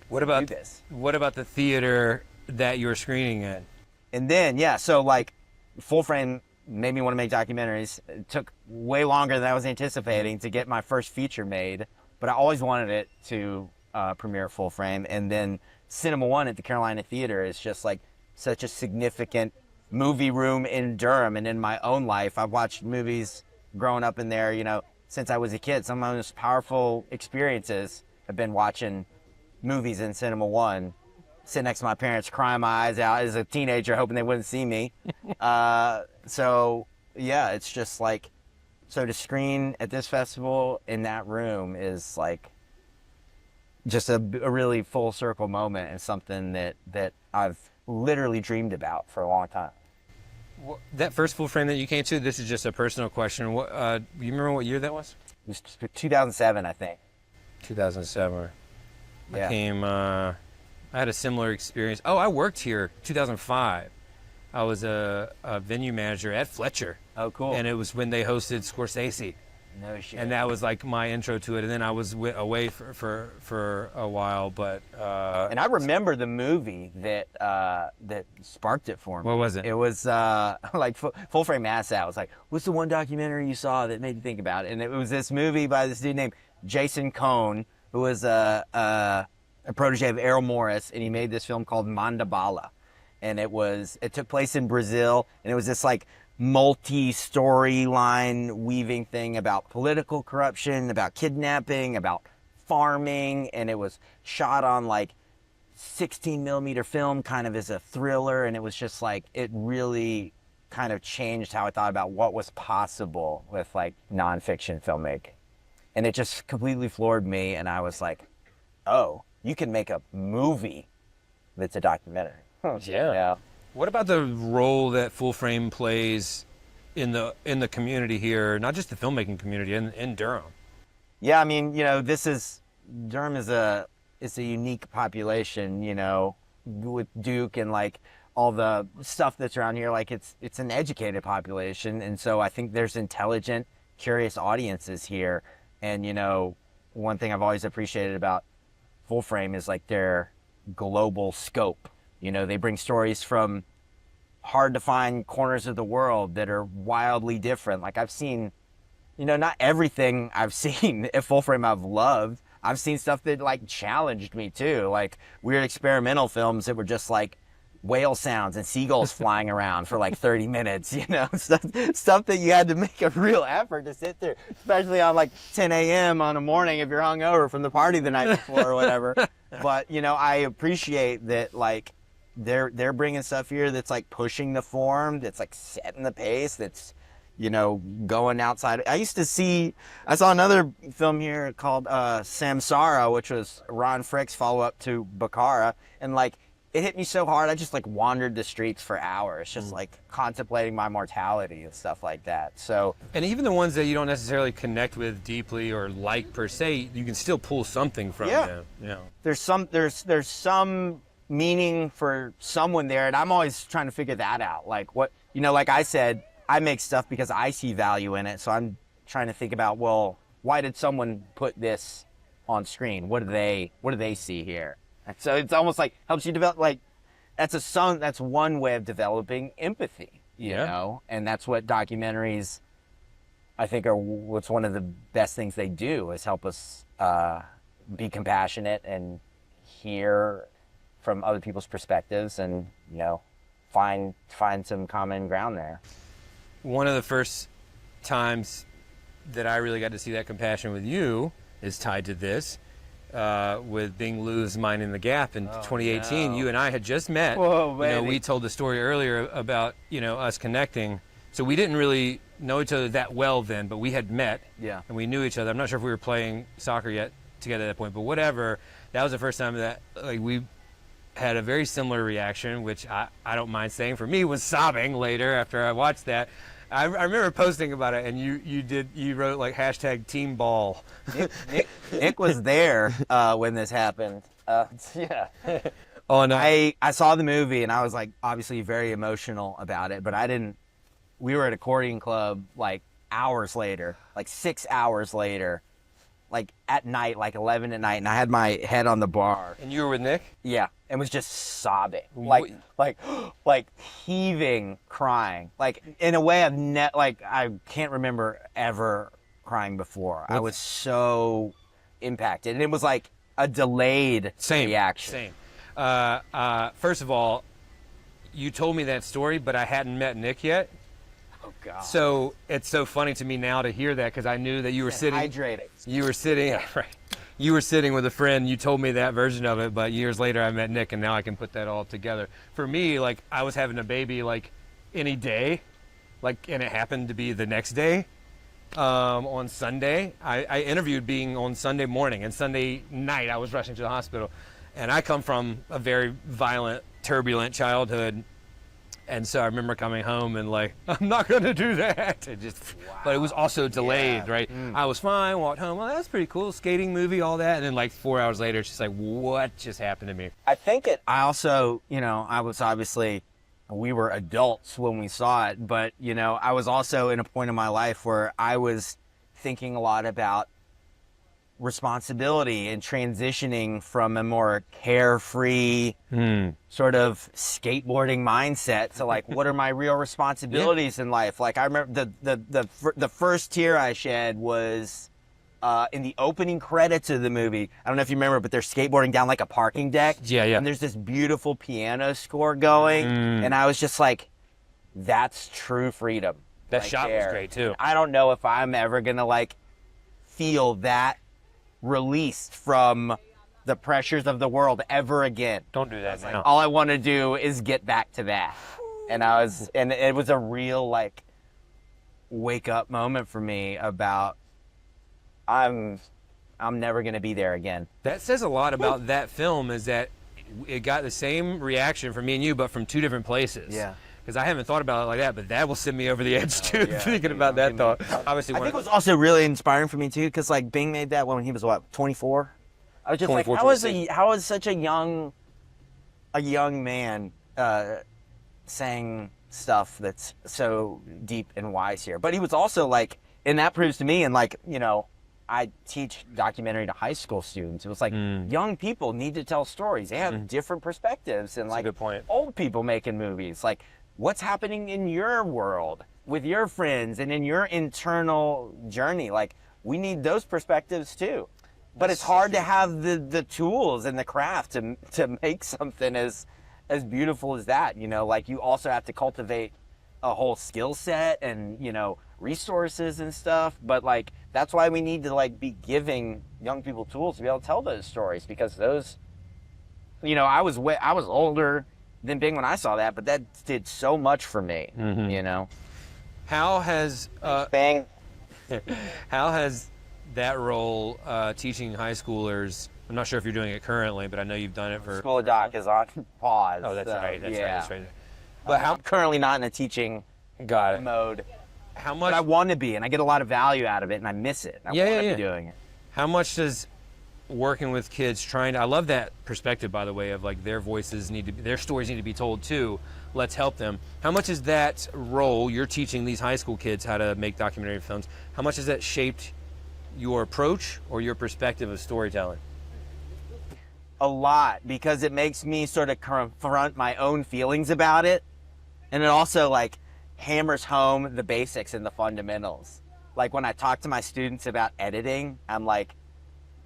What about the theater that you're screening in? And then, so like Full Frame made me want to make documentaries. It took way longer than I was anticipating to get my first feature made, but I always wanted it to premiere Full Frame. And then Cinema One at the Carolina Theater is just like such a significant movie room in Durham. And in my own life, I've watched movies growing up in there, you know, since I was a kid. Some of my most powerful experiences have been watching movies in Cinema One, sitting next to my parents, crying my eyes out as a teenager, hoping they wouldn't see me. So yeah, it's just like, so to screen at this festival in that room is like just a really full circle moment, and something that I've literally dreamed about for a long time. That first Full Frame that you came to, this is just a personal question. What you remember what year that was? It was 2007, I think. 2007. Yeah. I had a similar experience. Oh, I worked here 2005. I was a venue manager at Fletcher. Oh, cool. And it was when they hosted Scorsese. No shit. And that was like my intro to it. And then I was away for a while, but and I remember the movie that sparked it for me. What was it? It was like Full Frame asked that. I was like, what's the one documentary you saw that made you think about it? And it was this movie by this dude named Jason Cohn, who was a protege of Errol Morris, and he made this film called Manda, Bala. And it took place in Brazil, and it was this like multi-storyline weaving thing about political corruption, about kidnapping, about farming, and it was shot on like 16 millimeter film, kind of as a thriller, and it was just like, it really kind of changed how I thought about what was possible with like nonfiction filmmaking. And it just completely floored me, and I was like, oh, you can make a movie that's a documentary. Yeah. What about the role that Full Frame plays in the community here, not just the filmmaking community, in Durham? Yeah, I mean, you know, Durham is a unique population, you know, with Duke and like all the stuff that's around here. Like it's an educated population, and so I think there's intelligent, curious audiences here. And you know, one thing I've always appreciated about Full Frame is like their global scope. You know, they bring stories from hard to find corners of the world that are wildly different. Like I've seen, you know, not everything I've seen at Full Frame I've loved. I've seen stuff that like challenged me too, like weird experimental films that were just like whale sounds and seagulls flying around for like 30 minutes, you know, stuff that you had to make a real effort to sit through, especially on like 10 a.m. on a morning if you're hungover from the party the night before or whatever. But, you know, I appreciate that like they're bringing stuff here that's like pushing the form, that's like setting the pace, that's, you know, going outside. I saw another film here called Samsara, which was Ron Frick's follow-up to Bakara, and like it hit me so hard I just like wandered the streets for hours, just like contemplating my mortality and stuff like that. So, and even the ones that you don't necessarily connect with deeply or like per se, you can still pull something from them. Yeah. There's some meaning for someone there, and I'm always trying to figure that out. Like what, you know, like I said, I make stuff because I see value in it. So I'm trying to think about, well, why did someone put this on screen? What do they see here? And so it's almost like helps you develop, like that's one way of developing empathy, you know? And that's what documentaries, I think, are what's one of the best things they do, is help us be compassionate and hear from other people's perspectives and, you know, find some common ground there. One of the first times that I really got to see that compassion with you is tied to this, with Bing Liu's Minding the Gap in 2018. No. You and I had just met. Whoa, you know, we told the story earlier about, you know, us connecting. So we didn't really know each other that well then, but we had met. Yeah. And we knew each other. I'm not sure if we were playing soccer yet together at that point, but whatever. That was the first time that like we had a very similar reaction, which I don't mind saying for me was sobbing later after I watched that. I remember posting about it, and you wrote like hashtag team ball. Nick was there when this happened. Yeah. Oh, no. I saw the movie, and I was like obviously very emotional about it, but we were at accordion club like hours later, like 6 hours later, like at night, like 11 at night, and I had my head on the bar. And you were with Nick? Yeah, and was just sobbing, like heaving, crying, like in a way I can't remember ever crying before. I was so impacted, and it was like a delayed reaction. Same. First of all, you told me that story, but I hadn't met Nick yet. Oh God! So it's so funny to me now to hear that, because I knew that you were sitting. Hydrating. You were sitting. Yeah, right. You were sitting with a friend. You told me that version of it, but years later I met Nick, and now I can put that all together. For me, like I was having a baby like any day, like, and it happened to be the next day. On Sunday, I interviewed being on Sunday morning, and Sunday night I was rushing to the hospital, and I come from a very violent, turbulent childhood. And so I remember coming home and like, I'm not going to do that. But it was also delayed, right? I was fine, walked home. Well, that's pretty cool. Skating movie, all that. And then like 4 hours later, it's just like, what just happened to me? I also, you know, I was obviously, we were adults when we saw it, but, you know, I was also in a point in my life where I was thinking a lot about responsibility and transitioning from a more carefree sort of skateboarding mindset to like, what are my real responsibilities in life? Like I remember the first tear I shed was in the opening credits of the movie. I don't know if you remember, but they're skateboarding down like a parking deck. Yeah. And there's this beautiful piano score going, and I was just like, that's true freedom. That right shot there. was great too. I don't know if I'm ever gonna like feel that released from the pressures of the world ever again. Don't do that now. Like, all I want to do is get back to that. And it was a real like wake up moment for me about I'm never going to be there again. That says a lot about that film, is that it got the same reaction from me and you, but from two different places. Yeah. Because I haven't thought about it like that, but that will send me over the edge too, thinking about that thought. Obviously, I think it was also really inspiring for me too, because like Bing made that when he was what, 24? I was just 24, like, how is such a young man saying stuff that's so deep and wise here. But he was also like, and that proves to me, and like, you know, I teach documentary to high school students. It was like, young people need to tell stories. They have different perspectives, and That's a like good point. old people making movies. Like, what's happening in your world with your friends and in your internal journey? Like, we need those perspectives too. But it's hard to have the tools and the craft to make something as beautiful as that, you know. Like, you also have to cultivate a whole skill set and, you know, resources and stuff. But like, that's why we need to like be giving young people tools to be able to tell those stories, because those, you know, I was older than Bing when I saw that, but that did so much for me, you know. How has Bang. how has that role teaching high schoolers? I'm not sure if you're doing it currently, but I know you've done it for. School of Doc is on pause. Oh, that's so, right. That's yeah. right. That's right. But I'm currently not in a teaching Got it. mode. How But much? I want to be, and I get a lot of value out of it, and I miss it. I Yeah, want to yeah, be yeah. doing it. How much does working with kids trying to? I love that perspective, by the way, of like their voices need to be, their stories need to be told too. Let's help them. How much is that role you're teaching these high school kids how to make documentary films? How much has that shaped your approach or your perspective of storytelling? A lot, because it makes me sort of confront my own feelings about it, and it also like hammers home the basics and the fundamentals. Like, when I talk to my students about editing, I'm like,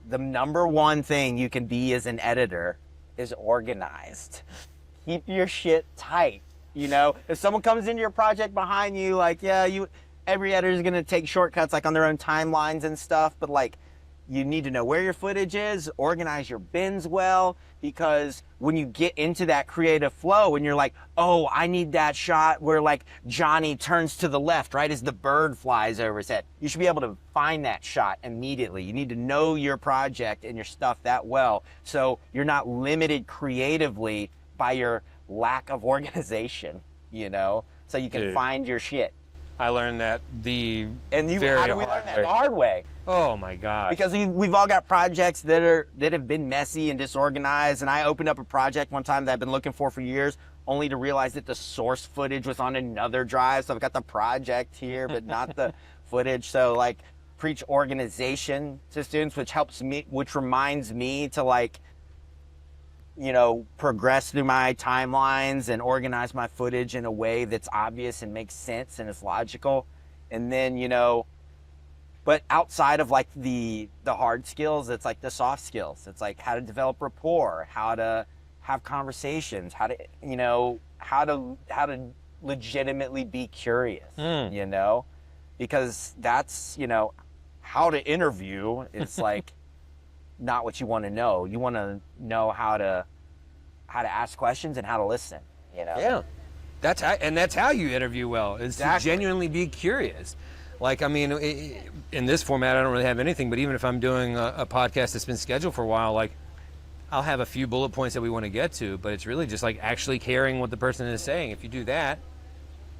the number one thing you can be as an editor is organized. Keep your shit tight. You know, if someone comes into your project behind you, like, every editor is gonna take shortcuts like on their own timelines and stuff, but like, you need to know where your footage is, organize your bins well, because when you get into that creative flow and you're like, oh, I need that shot where like Johnny turns to the left right as the bird flies over his head. You should be able to find that shot immediately. You need to know your project and your stuff that well, so you're not limited creatively by your lack of organization, you know? So you can Dude. find your shit. I learned that the And very how do we hard learn that? way. The hard way. Oh my gosh. Because we've all got projects that have been messy and disorganized. And I opened up a project one time that I've been looking for years, only to realize that the source footage was on another drive. So I've got the project here, but not the footage. So like, preach organization to students, which reminds me to like, you know, progress through my timelines and organize my footage in a way that's obvious and makes sense and is logical. And then, you know, but outside of like the hard skills, it's like the soft skills. It's like how to develop rapport, how to have conversations, how to, you know, how to legitimately be curious, you know, because that's, you know, how to interview is like not what you want to know. You want to know how to ask questions and how to listen, you know? Yeah. That's how you interview well, is Exactly. to genuinely be curious. Like, I mean, in this format, I don't really have anything, but even if I'm doing a podcast that's been scheduled for a while, like, I'll have a few bullet points that we want to get to, but it's really just like actually caring what the person is saying. If you do that,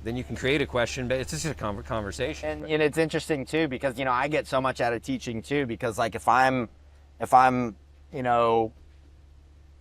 then you can create a question, but it's just a conversation. And it's interesting too, because, you know, I get so much out of teaching too, because like if I'm, you know,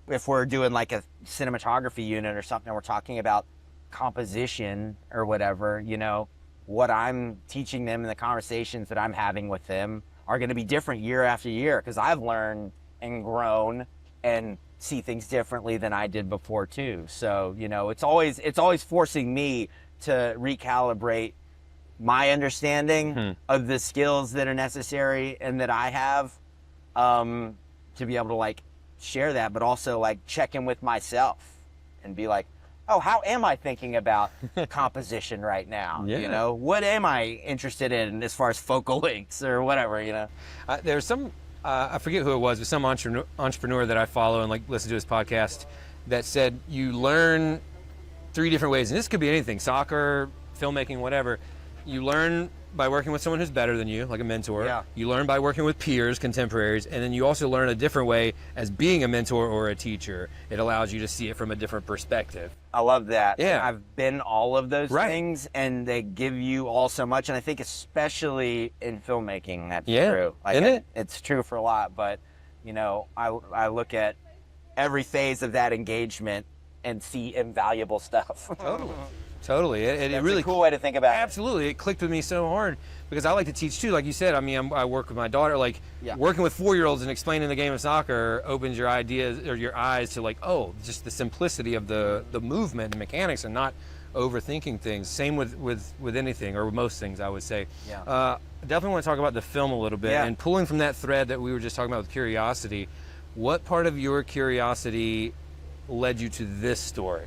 if we're doing like a cinematography unit or something, we're talking about composition or whatever, you know, what I'm teaching them and the conversations that I'm having with them are going to be different year after year, because I've learned and grown and see things differently than I did before too. So, you know, it's always forcing me to recalibrate my understanding of the skills that are necessary and that I have, to be able to like share that, but also like check in with myself and be like, oh, how am I thinking about composition right now? Yeah. You know, what am I interested in as far as focal lengths or whatever, you know? There's some, I forget who it was, but some entrepreneur that I follow and like listen to his podcast that said you learn 3 different ways. And this could be anything, soccer, filmmaking, whatever. You learn by working with someone who's better than you, like a mentor. Yeah. You learn by working with peers, contemporaries, and then you also learn a different way as being a mentor or a teacher. It allows you to see it from a different perspective. I love that. Yeah. I've been all of those Right. things, and they give you all so much. And I think especially in filmmaking, that's Yeah. true. Like, Isn't it? It's true for a lot, but, you know, I look at every phase of that engagement and see invaluable stuff. Totally. It That's really a cool way to think about it. Absolutely, it clicked with me so hard because I like to teach too. Like you said, I mean, I work with my daughter. Like working with 4-year-olds and explaining the game of soccer opens your ideas or your eyes to like, oh, just the simplicity of the movement and mechanics, and not overthinking things. Same with anything or with most things, I would say. Yeah. Definitely want to talk about the film a little bit and pulling from that thread that we were just talking about with curiosity. What part of your curiosity led you to this story?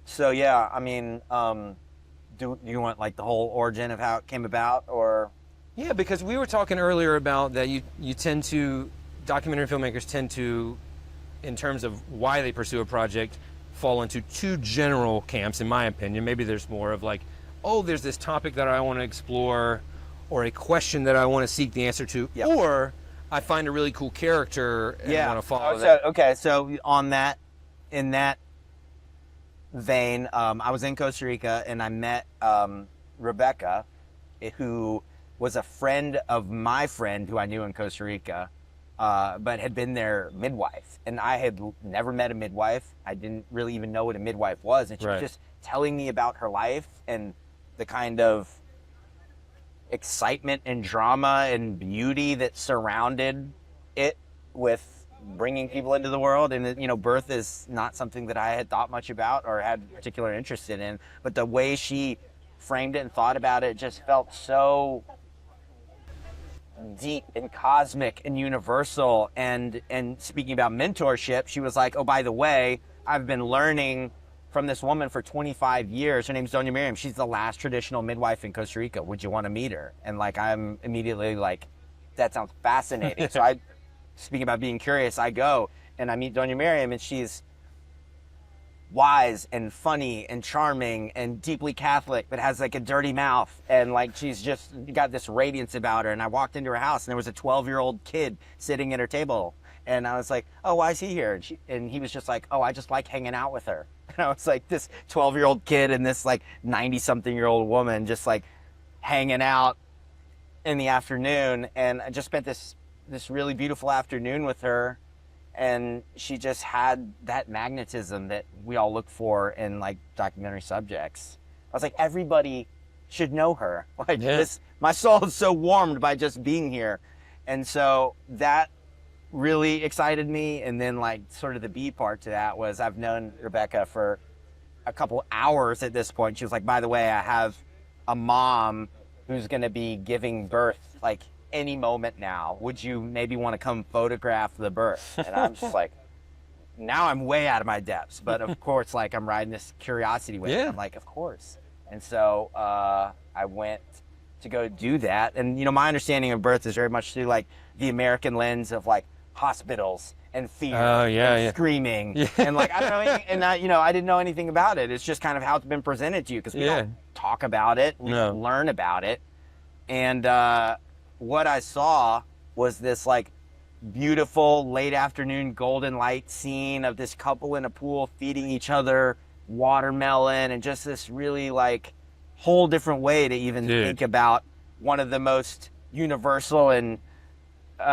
So yeah, I mean, do you want like the whole origin of how it came about, or? Yeah, because we were talking earlier about that you tend to, documentary filmmakers tend to, in terms of why they pursue a project, fall into 2 general camps, in my opinion. Maybe there's more of like, oh, there's this topic that I want to explore, or a question that I want to seek the answer to, or I find a really cool character and want to follow that. Okay, so on that, in that vein, I was in Costa Rica and I met Rebecca, who was a friend of my friend who I knew in Costa Rica, but had been their midwife. And I had never met a midwife. I didn't really even know what a midwife was. And she was just telling me about her life and the kind of excitement and drama and beauty that surrounded it with bringing people into the world. And, you know, birth is not something that I had thought much about or had particular interest in. But the way she framed it and thought about it just felt so deep and cosmic and universal. And speaking about mentorship, she was like, oh, by the way, I've been learning from this woman for 25 years. Her name's Doña Miriam. She's the last traditional midwife in Costa Rica. Would you want to meet her? And like, I'm immediately like, that sounds fascinating. So I, speaking about being curious, I go and I meet Doña Miriam, and she's wise and funny and charming and deeply Catholic, but has like a dirty mouth, and like she's just got this radiance about her. And I walked into her house and there was a 12-year-old kid sitting at her table, and I was like, oh, why is he here? And he was just like, oh, I just like hanging out with her. And I was like, this 12-year-old kid and this like 90-something-year-old woman just like hanging out in the afternoon. And I just spent this really beautiful afternoon with her, and she just had that magnetism that we all look for in like documentary subjects. I was like, everybody should know her. Like this, my soul is so warmed by just being here. And so that really excited me. And then like sort of the B part to that was I've known Rebecca for a couple hours at this point. She was like, by the way, I have a mom who's going to be giving birth like any moment now. Would you maybe want to come photograph the birth? And I'm just like, now I'm way out of my depths. But of course, like I'm riding this curiosity wave. I'm like, of course. And so I went to go do that. And, you know, my understanding of birth is very much through like the American lens of like hospitals and fear and screaming. And like, I don't know anything, and I didn't know anything about it. It's just kind of how it's been presented to you, because we don't talk about it. We learn about it. And what I saw was this like beautiful late afternoon golden light scene of this couple in a pool feeding each other watermelon, and just this really like whole different way to even think about one of the most universal and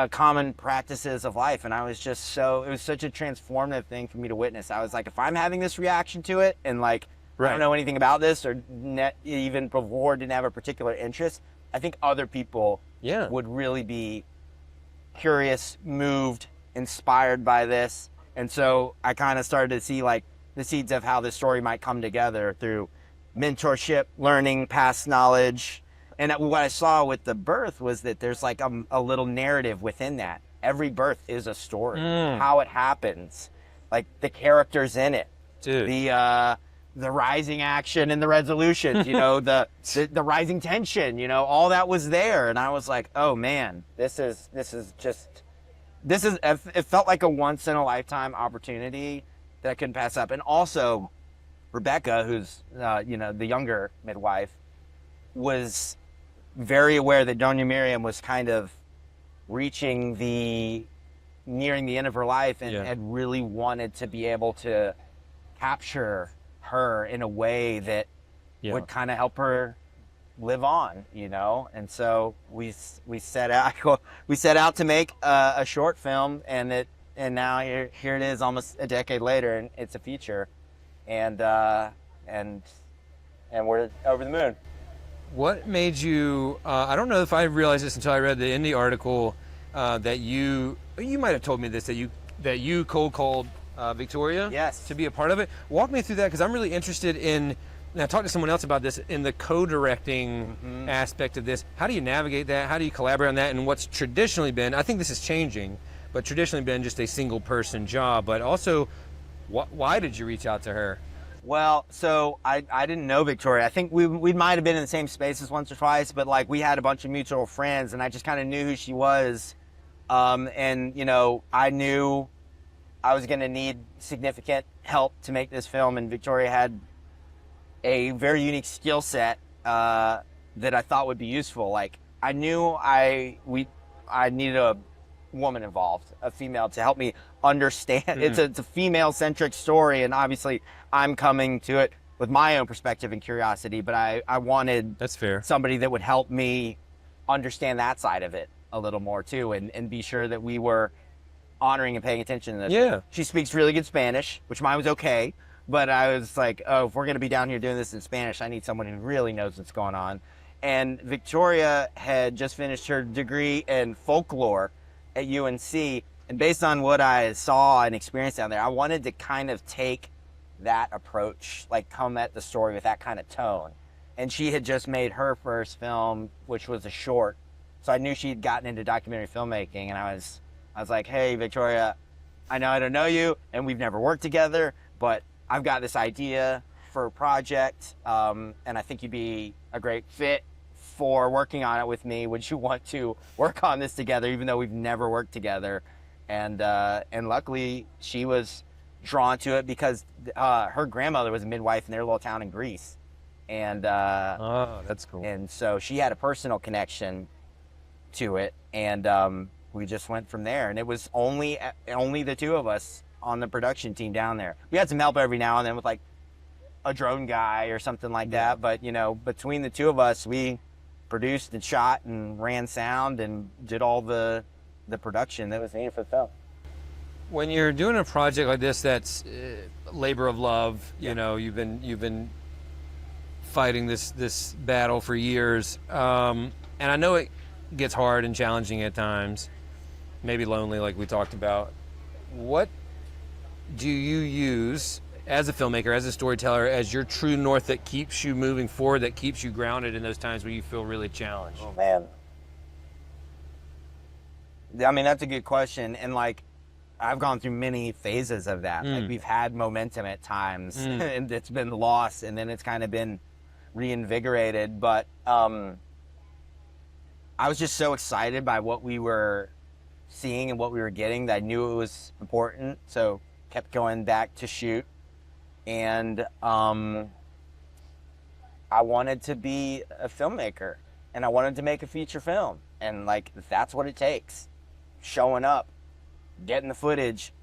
common practices of life. And I was just it was such a transformative thing for me to witness. I was like, if I'm having this reaction to it, and like I don't know anything about this, or even before didn't have a particular interest, I think other people would really be curious, moved, inspired by this. And so I kind of started to see like the seeds of how this story might come together through mentorship, learning, past knowledge. And what I saw with the birth was that there's like a little narrative within that. Every birth is a story, how it happens, like the characters in it, the rising action and the resolutions, you know, the rising tension, you know, all that was there. And I was like, oh man, it felt like a once in a lifetime opportunity that I couldn't pass up. And also Rebecca, who's, the younger midwife, was very aware that Doña Miriam was kind of nearing the end of her life, and had really wanted to be able to capture her in a way that would kind of help her live on, you know. And so we set out to make a short film, and now here it is almost a decade later, and it's a feature. and we're over the moon. What made you? I don't know if I realized this until I read the indie article that you might have told me this, that you cold called Victoria. Yes. To be a part of it. Walk me through that, because I'm really interested in. And I talked to someone else about this, in the co-directing aspect of this. How do you navigate that? How do you collaborate on that? And what's traditionally been, I think this is changing, but traditionally been just a single person job. But also, why did you reach out to her? Well, so I didn't know Victoria. I think we might have been in the same spaces once or twice, but like we had a bunch of mutual friends, and I just kind of knew who she was. And you know, I knew I was going to need significant help to make this film, and Victoria had a very unique skill set that I thought would be useful. Like I knew I needed a woman involved, a female, to help me understand. It's a female centric story, and obviously I'm coming to it with my own perspective and curiosity, but I wanted That's fair. somebody that would help me understand that side of it a little more too, and be sure that we were honoring and paying attention to this. Yeah. She speaks really good Spanish, which mine was okay. But I was like, oh, if we're going to be down here doing this in Spanish, I need someone who really knows what's going on. And Victoria had just finished her degree in folklore at UNC. And based on what I saw and experienced down there, I wanted to kind of take that approach, like come at the story with that kind of tone. And she had just made her first film, which was a short. So I knew she'd gotten into documentary filmmaking. And I was like, hey, Victoria, I know I don't know you, and we've never worked together, but I've got this idea for a project, and I think you'd be a great fit for working on it with me. Would you want to work on this together, even though we've never worked together? And luckily, she was drawn to it because her grandmother was a midwife in their little town in Greece, and Oh, that's cool. and so she had a personal connection to it, and we just went from there. And it was only the two of us on the production team down there. We had some help every now and then with like a drone guy or something like that, but you know, between the two of us, we produced and shot and ran sound and did all the production that was needed for the film. When you're doing a project like this, that's labor of love. You know, you've been fighting this battle for years, and I know it gets hard and challenging at times, maybe lonely, like we talked about. What do you use as a filmmaker, as a storyteller, as your true north that keeps you moving forward, that keeps you grounded in those times where you feel really challenged? Oh man, I mean, that's a good question. And like, I've gone through many phases of that. Like we've had momentum at times and it's been lost, and then it's kind of been reinvigorated. But I was just so excited by what we were seeing and what we were getting that I knew it was important. So kept going back to shoot. And I wanted to be a filmmaker, and I wanted to make a feature film. And like, that's what it takes. Showing up, getting the footage,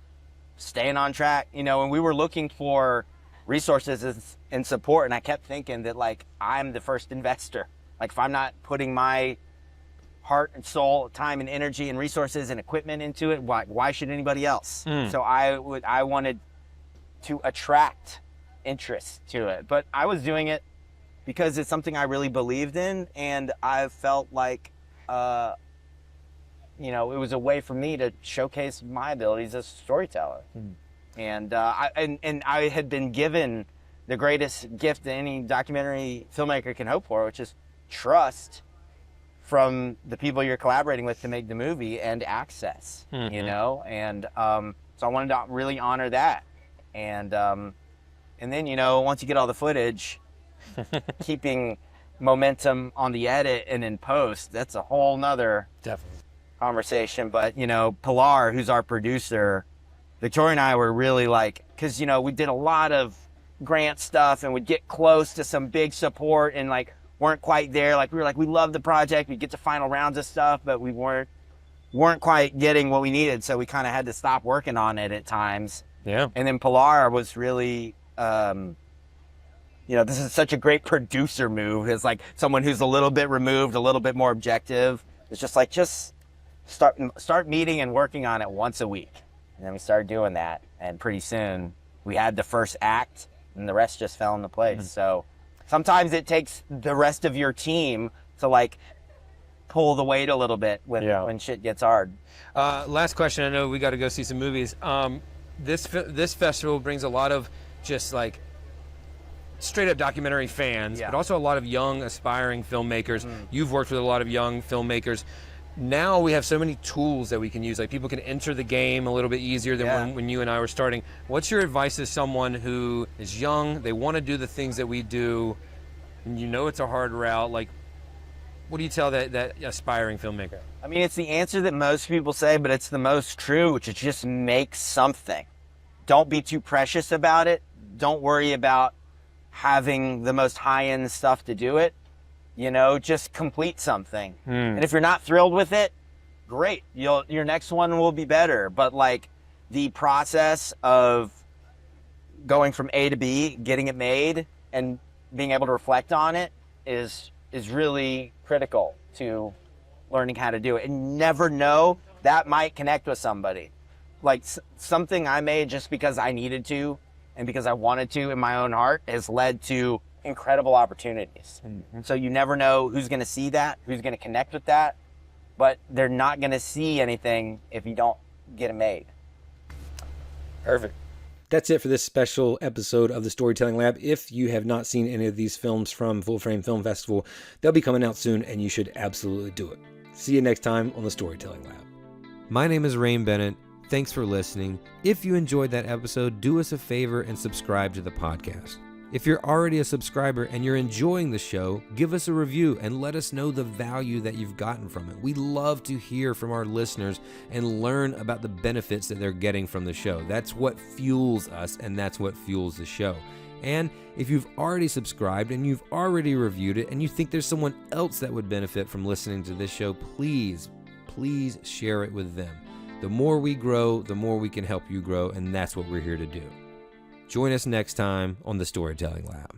staying on track, you know. And we were looking for resources and support, and I kept thinking that like, I'm the first investor. Like, if I'm not putting my heart and soul, time and energy and resources and equipment into it, why should anybody else? So I wanted to attract interest to it, but I was doing it because it's something I really believed in, and I felt like you know, it was a way for me to showcase my abilities as a storyteller. And I had been given the greatest gift that any documentary filmmaker can hope for, which is trust from the people you're collaborating with to make the movie, and access, you know? And so I wanted to really honor that. And then, you know, once you get all the footage, keeping momentum on the edit and in post, that's a whole nother Definitely. conversation. But, you know, Pilar, who's our producer, Victoria and I were really like, because, you know, we did a lot of grant stuff and would get close to some big support and like weren't quite there. Like, we were like, we love the project, we'd get to final rounds of stuff, but we weren't quite getting what we needed. So we kind of had to stop working on it at times. Yeah. And then Pilar was really, you know, this is such a great producer move. It's like someone who's a little bit removed, a little bit more objective. It's just like, just start meeting and working on it once a week. And then we started doing that. And pretty soon we had the first act and the rest just fell into place. So sometimes it takes the rest of your team to like pull the weight a little bit when shit gets hard. Last question. I know we got to go see some movies. This festival brings a lot of just like straight up documentary fans, but also a lot of young aspiring filmmakers. You've worked with a lot of young filmmakers. Now we have so many tools that we can use. Like people can enter the game a little bit easier than when you and I were starting. What's your advice to someone who is young, they want to do the things that we do, and you know it's a hard route? Like, what do you tell that aspiring filmmaker? I mean, it's the answer that most people say, but it's the most true, which is just make something. Don't be too precious about it. Don't worry about having the most high-end stuff to do it. You know, just complete something. And if you're not thrilled with it, great. Your next one will be better. But like the process of going from A to B, getting it made, and being able to reflect on it is really critical to learning how to do it. And you never know, that might connect with somebody. Like something I made just because I needed to and because I wanted to in my own heart has led to incredible opportunities. So you never know who's going to see that, who's going to connect with that, but they're not going to see anything if you don't get it made. Perfect. That's it for this special episode of the Storytelling Lab. If you have not seen any of these films from Full Frame Film Festival, they'll be coming out soon, and you should absolutely do it. See you next time on the Storytelling Lab. My name is Rain Bennett. Thanks for listening. If you enjoyed that episode, do us a favor and subscribe to the podcast. If you're already a subscriber and you're enjoying the show, give us a review and let us know the value that you've gotten from it. We love to hear from our listeners and learn about the benefits that they're getting from the show. That's what fuels us, and that's what fuels the show. And if you've already subscribed and you've already reviewed it and you think there's someone else that would benefit from listening to this show, please share it with them. The more we grow, the more we can help you grow, and that's what we're here to do. Join us next time on the Storytelling Lab.